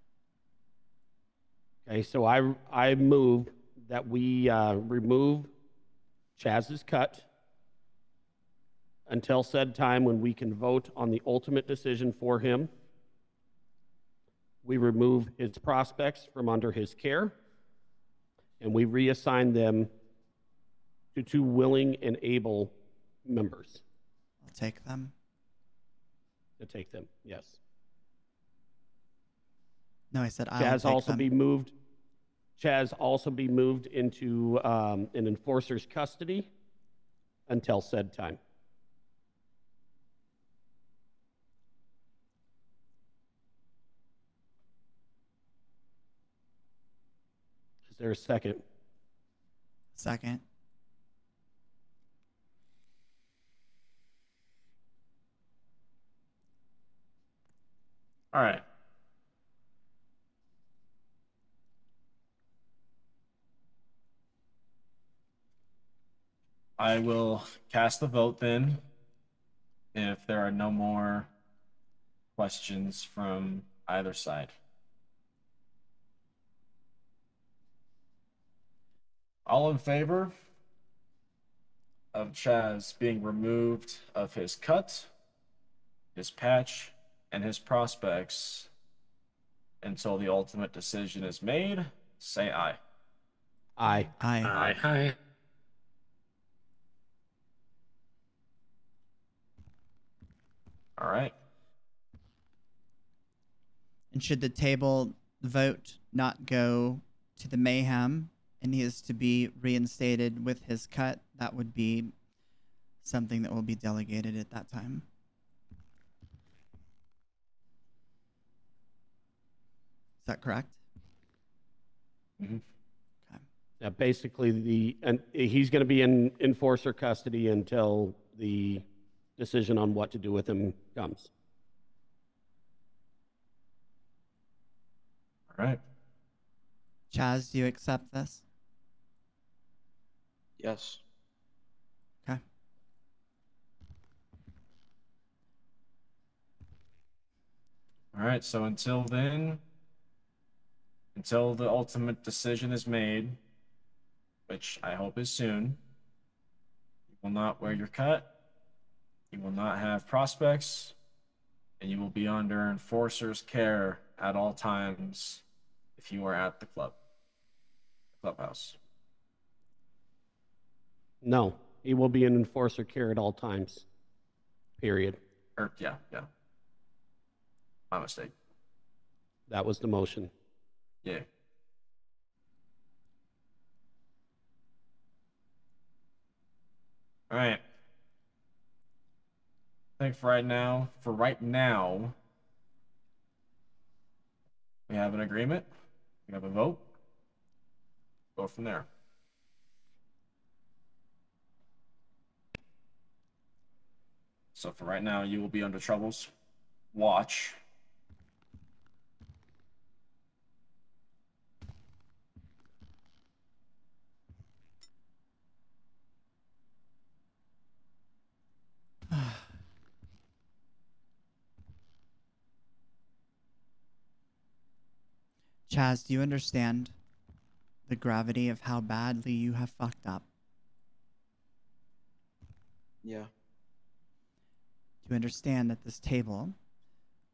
[SPEAKER 7] Okay, so I move that we remove Chaz's cut until said time when we can vote on the ultimate decision for him. We remove his prospects from under his care, and we reassign them to 2 willing and able members
[SPEAKER 2] I'll take them.
[SPEAKER 7] to take them. Yes.
[SPEAKER 2] No, I said I'll
[SPEAKER 7] Chaz
[SPEAKER 2] take
[SPEAKER 7] also
[SPEAKER 2] them.
[SPEAKER 7] be moved. Chaz also be moved into an enforcer's custody until said time. Is there a second?
[SPEAKER 2] Second.
[SPEAKER 6] All right. I will cast the vote then. If there are no more questions from either side. All in favor of Chaz being removed of his cut, his patch, and his prospects until the ultimate decision is made, say aye.
[SPEAKER 7] Aye.
[SPEAKER 2] Aye.
[SPEAKER 9] Hi.
[SPEAKER 6] All right.
[SPEAKER 2] And should the table vote not go to the mayhem and he is to be reinstated with his cut, that would be something that will be delegated at that time. Is that correct?
[SPEAKER 7] Mhm.
[SPEAKER 2] Okay.
[SPEAKER 7] Yeah, basically, he's going to be in enforcer custody until the decision on what to do with him comes.
[SPEAKER 6] All right.
[SPEAKER 2] Chaz, do you accept this?
[SPEAKER 4] Yes.
[SPEAKER 2] Okay.
[SPEAKER 6] All right. So until then, until the ultimate decision is made, which I hope is soon, you will not wear your cut. You will not have prospects, and you will be under enforcer's care at all times if you are at the clubhouse.
[SPEAKER 7] No, he will be in enforcer care at all times. Period.
[SPEAKER 6] Yeah. My mistake.
[SPEAKER 7] That was the motion.
[SPEAKER 6] Yeah. All right. I think for right now, we have an agreement. We have a vote. Go from there. So for right now, you will be under Trouble's watch.
[SPEAKER 2] Chaz, do you understand the gravity of how badly you have fucked up?
[SPEAKER 4] Yeah.
[SPEAKER 2] Do you understand that this table,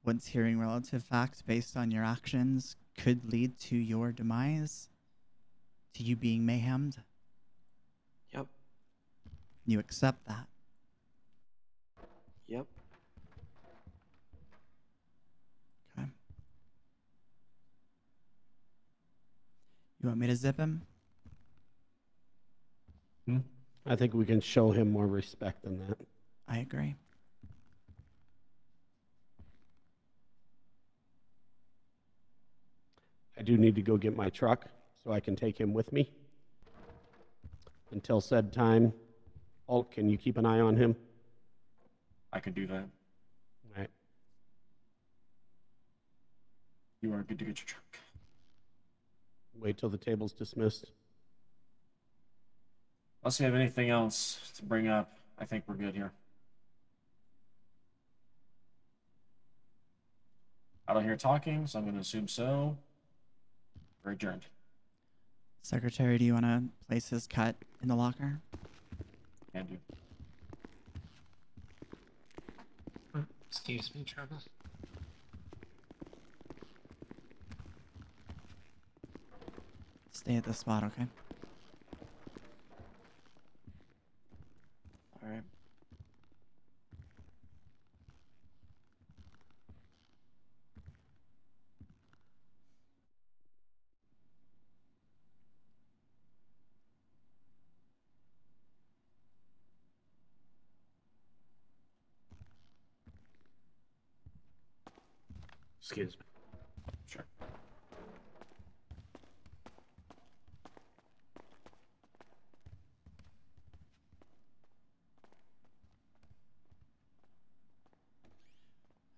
[SPEAKER 2] once hearing relative facts based on your actions, could lead to your demise? To you being mayhemmed?
[SPEAKER 4] Yep.
[SPEAKER 2] You accept that?
[SPEAKER 4] Yep.
[SPEAKER 2] Okay. You want me to zip him?
[SPEAKER 7] I think we can show him more respect than that.
[SPEAKER 2] I agree.
[SPEAKER 7] I do need to go get my truck so I can take him with me. Until said time, Hulk, can you keep an eye on him?
[SPEAKER 6] I could do that.
[SPEAKER 7] All right.
[SPEAKER 6] You are good to get your truck.
[SPEAKER 7] Wait till the table's dismissed.
[SPEAKER 6] Unless we have anything else to bring up, I think we're good here. I don't hear talking, so I'm going to assume so. We're adjourned.
[SPEAKER 2] Secretary, do you want to place his cut in the locker?
[SPEAKER 6] Can do.
[SPEAKER 9] Excuse me, Trouble.
[SPEAKER 2] Stay at this spot, okay?
[SPEAKER 4] All right.
[SPEAKER 1] Excuse me.
[SPEAKER 6] Sure.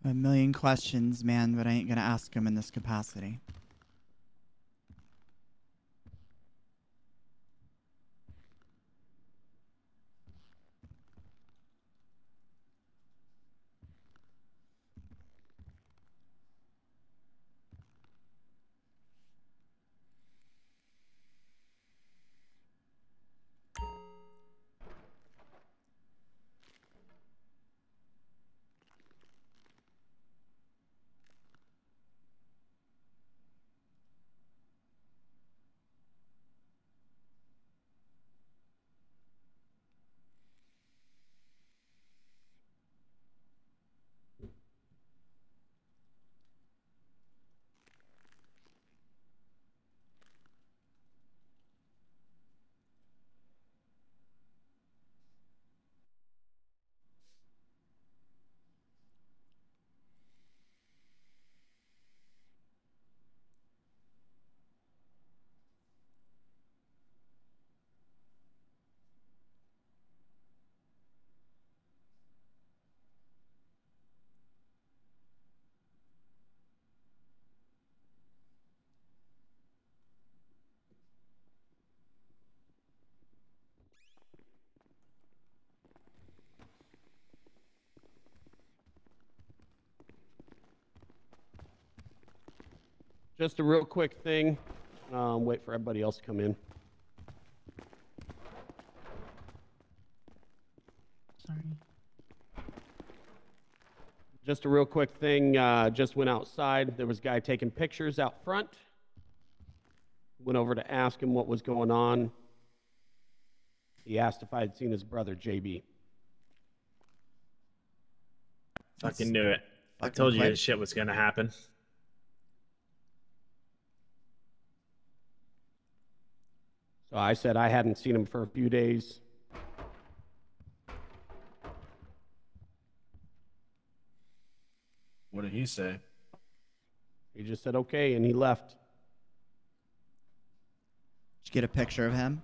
[SPEAKER 2] I have a million questions, man, but I ain't gonna ask them in this capacity.
[SPEAKER 7] Just a real quick thing. Wait for everybody else to come in.
[SPEAKER 10] Sorry.
[SPEAKER 7] Just a real quick thing. Just went outside. There was a guy taking pictures out front. Went over to ask him what was going on. He asked if I had seen his brother, JB.
[SPEAKER 1] Fucking knew it. I
[SPEAKER 2] fucking
[SPEAKER 1] told you
[SPEAKER 2] quick.
[SPEAKER 1] this shit was gonna happen.
[SPEAKER 7] So I said I hadn't seen him for a few days.
[SPEAKER 6] What did he say?
[SPEAKER 7] He just said okay, and he left.
[SPEAKER 2] Did you get a picture of him?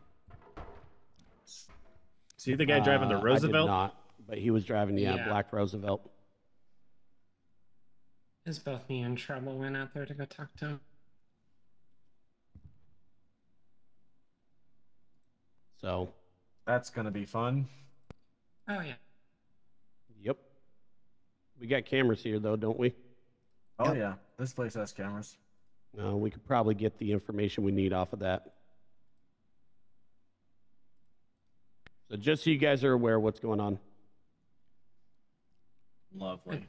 [SPEAKER 1] See the guy driving the Roosevelt?
[SPEAKER 7] I did not, but he was driving,
[SPEAKER 9] Yeah.
[SPEAKER 7] black Roosevelt.
[SPEAKER 9] As both me and Trouble went out there to go talk to him.
[SPEAKER 7] So,
[SPEAKER 6] That's gonna be fun.
[SPEAKER 9] Oh yeah.
[SPEAKER 7] yep. We got cameras here, though, don't we?
[SPEAKER 6] Oh
[SPEAKER 2] Yep.
[SPEAKER 6] yeah, this place has cameras.
[SPEAKER 7] We could probably get the information we need off of that. So just so you guys are aware of what's going on.
[SPEAKER 6] Lovely.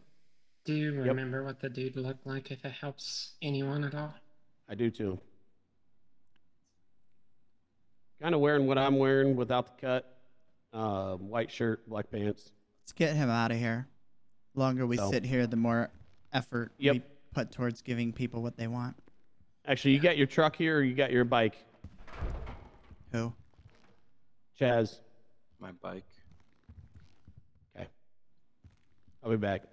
[SPEAKER 9] Do you remember what the dude looked like, if it helps anyone at all?
[SPEAKER 7] I do too. Kind of wearing what I'm wearing without the cut. White shirt, black pants.
[SPEAKER 2] Let's get him out of here. The longer we
[SPEAKER 7] So-
[SPEAKER 2] sit here, the more effort
[SPEAKER 7] Yep.
[SPEAKER 2] we put towards giving people what they want.
[SPEAKER 7] Actually, you got your truck here or you got your bike?
[SPEAKER 2] Who?
[SPEAKER 7] Chaz.
[SPEAKER 4] My bike.
[SPEAKER 7] Okay. I'll be back.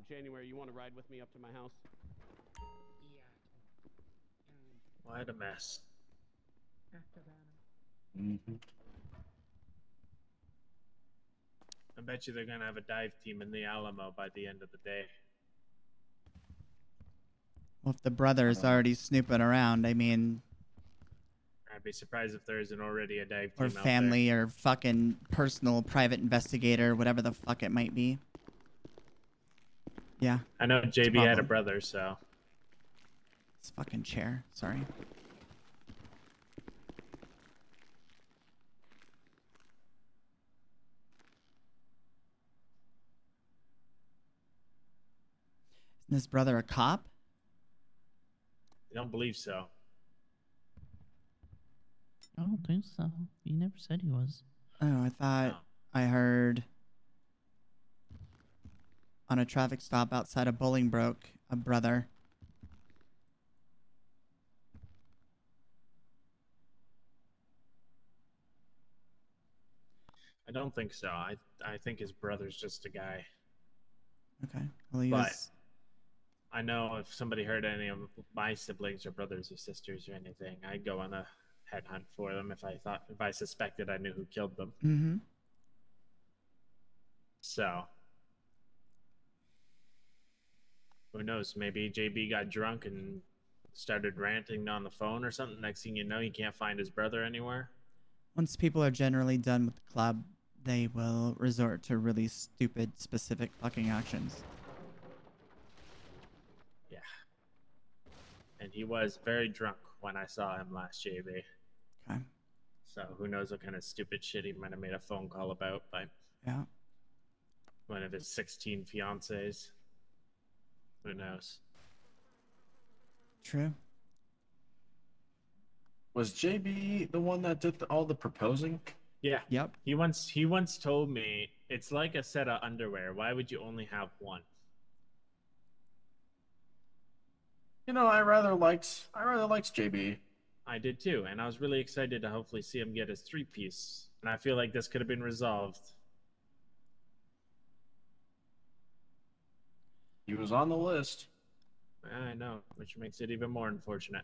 [SPEAKER 7] January, you want to ride with me up to my house?
[SPEAKER 1] What a mess.
[SPEAKER 6] Mm-hmm.
[SPEAKER 1] I bet you they're gonna have a dive team in the Alamo by the end of the day.
[SPEAKER 2] Well, if the brother is already snooping around, I mean,
[SPEAKER 1] I'd be surprised if there isn't already a dive team
[SPEAKER 2] or
[SPEAKER 1] out there.
[SPEAKER 2] family, or fucking personal private investigator, whatever the fuck it might be. Yeah,
[SPEAKER 1] I know JB had a
[SPEAKER 2] problem.
[SPEAKER 1] brother, so
[SPEAKER 2] this fucking chair. Sorry. Isn't his brother a cop?
[SPEAKER 1] I don't believe so.
[SPEAKER 10] I don't think so. He never said he was.
[SPEAKER 2] Oh, I thought I heard on a traffic stop outside of Bolingbroke, a brother.
[SPEAKER 1] I don't think so. I think his brother's just a guy.
[SPEAKER 2] Okay. Well, he
[SPEAKER 1] But-
[SPEAKER 2] was.
[SPEAKER 1] I know if somebody heard any of my siblings or brothers or sisters or anything, I'd go on a headhunt for them if I suspected I knew who killed them.
[SPEAKER 2] Mm-hmm.
[SPEAKER 1] So who knows? Maybe JB got drunk and started ranting on the phone or something. Next thing you know, he can't find his brother anywhere.
[SPEAKER 2] Once people are generally done with the club, they will resort to really stupid, specific fucking actions.
[SPEAKER 1] Yeah. And he was very drunk when I saw him last, JB.
[SPEAKER 2] Okay.
[SPEAKER 1] So who knows what kind of stupid shit he might have made a phone call about by
[SPEAKER 2] Yeah.
[SPEAKER 1] one of his 16 fiancées. Who knows?
[SPEAKER 2] True.
[SPEAKER 6] Was JB the one that did all the proposing?
[SPEAKER 1] Yeah.
[SPEAKER 2] Yep.
[SPEAKER 1] He once told me it's like a set of underwear. Why would you only have one?
[SPEAKER 6] You know, I rather liked JB.
[SPEAKER 1] I did too, and I was really excited to hopefully see him get his 3-piece. And I feel like this could have been resolved.
[SPEAKER 6] He was on the list.
[SPEAKER 1] I know, which makes it even more unfortunate.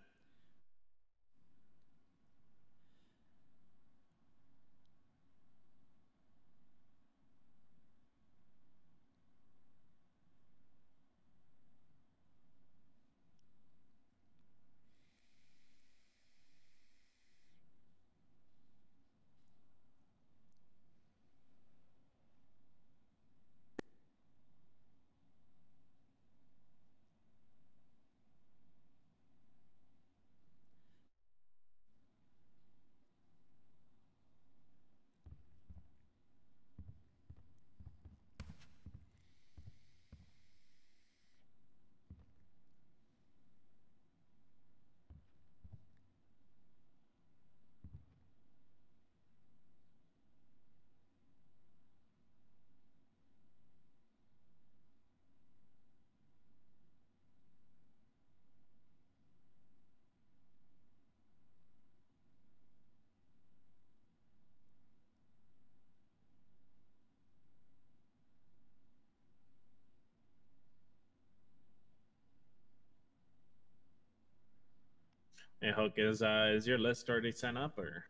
[SPEAKER 1] Hey, Hulk, is your list already sent up, or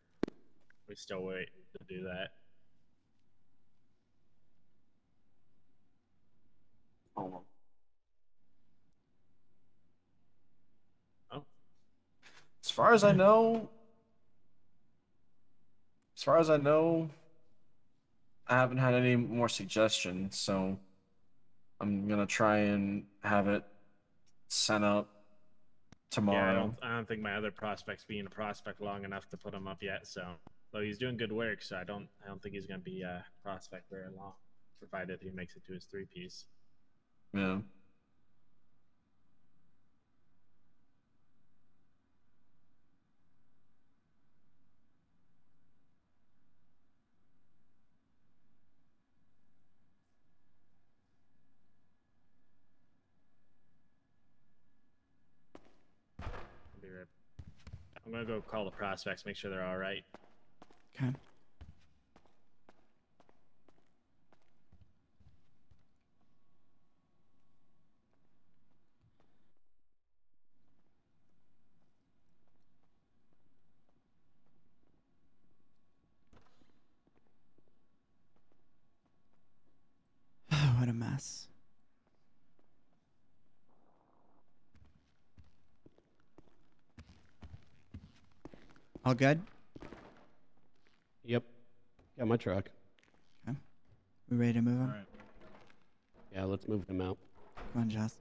[SPEAKER 1] we still wait to do that?
[SPEAKER 6] Oh.
[SPEAKER 1] Oh,
[SPEAKER 6] As far as I know, I haven't had any more suggestions, so I'm gonna try and have it sent up
[SPEAKER 1] yeah,
[SPEAKER 6] tomorrow.
[SPEAKER 1] I don't think my other prospect's being a prospect long enough to put him up yet. So, though he's doing good work, so I don't think he's gonna be a prospect very long, provided he makes it to his 3-piece.
[SPEAKER 6] Yeah.
[SPEAKER 1] I'll be right. I'm gonna go call the prospects, make sure they're all right.
[SPEAKER 2] Okay. What a mess. All good?
[SPEAKER 7] Yep. Got my truck.
[SPEAKER 2] Okay. We ready to move
[SPEAKER 6] All
[SPEAKER 2] on?
[SPEAKER 6] right.
[SPEAKER 7] Yeah, let's move them out.
[SPEAKER 2] Come on, Chaz.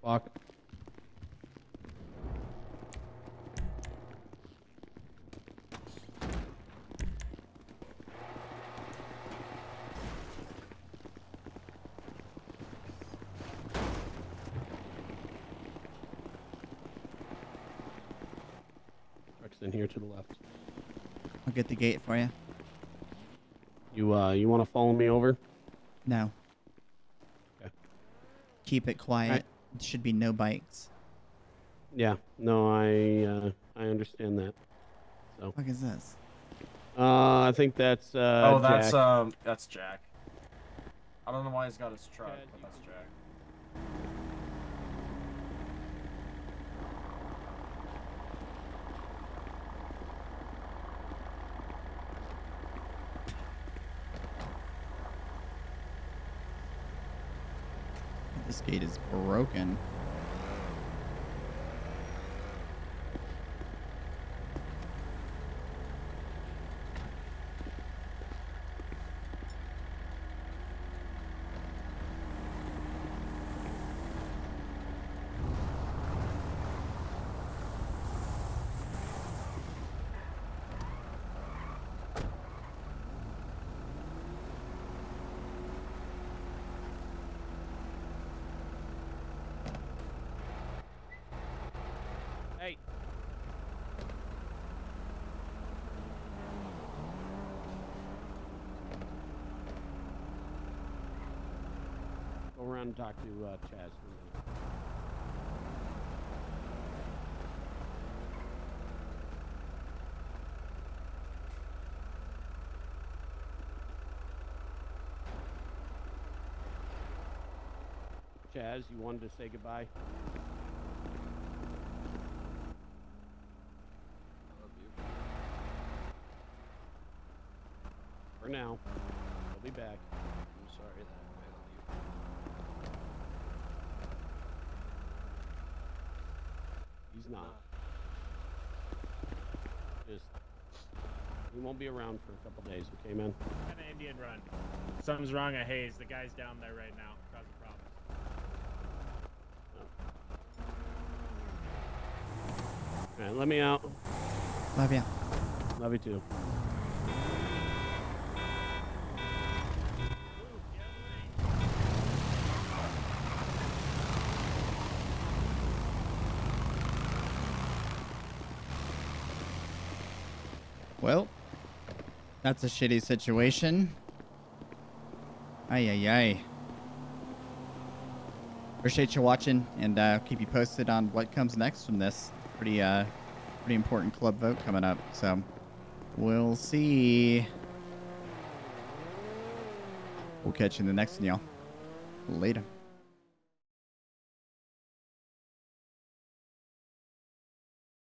[SPEAKER 7] Walk. Truck's in here to the left.
[SPEAKER 2] I'll get the gate for you.
[SPEAKER 7] You want to follow me over?
[SPEAKER 2] No.
[SPEAKER 7] Okay.
[SPEAKER 2] Keep it quiet.
[SPEAKER 7] Alright.
[SPEAKER 2] There should be no bikes.
[SPEAKER 7] Yeah. No, I understand that. So.
[SPEAKER 2] What is this?
[SPEAKER 7] I think that's Jack.
[SPEAKER 6] That's Jack. I don't know why he's got his truck, but that's Jack.
[SPEAKER 2] This gate is broken.
[SPEAKER 7] Hey. Go around and talk to Chaz for a minute. Chaz, you wanted to say goodbye?
[SPEAKER 5] I love you.
[SPEAKER 7] For now. I'll be back.
[SPEAKER 5] I'm sorry that I failed you.
[SPEAKER 7] He's not. Just, we won't be around for a couple days, okay, man?
[SPEAKER 1] Kind of Indian run. Something's wrong at Hayes. The guy's down there right now, causing problems.
[SPEAKER 7] All right, let me out.
[SPEAKER 2] Love ya.
[SPEAKER 7] Love you too.
[SPEAKER 2] Well, that's a shitty situation. Ay, ay, ay. Appreciate you watching, and keep you posted on what comes next from this. Pretty important club vote coming up, so we'll see. We'll catch you in the next one, y'all. Later.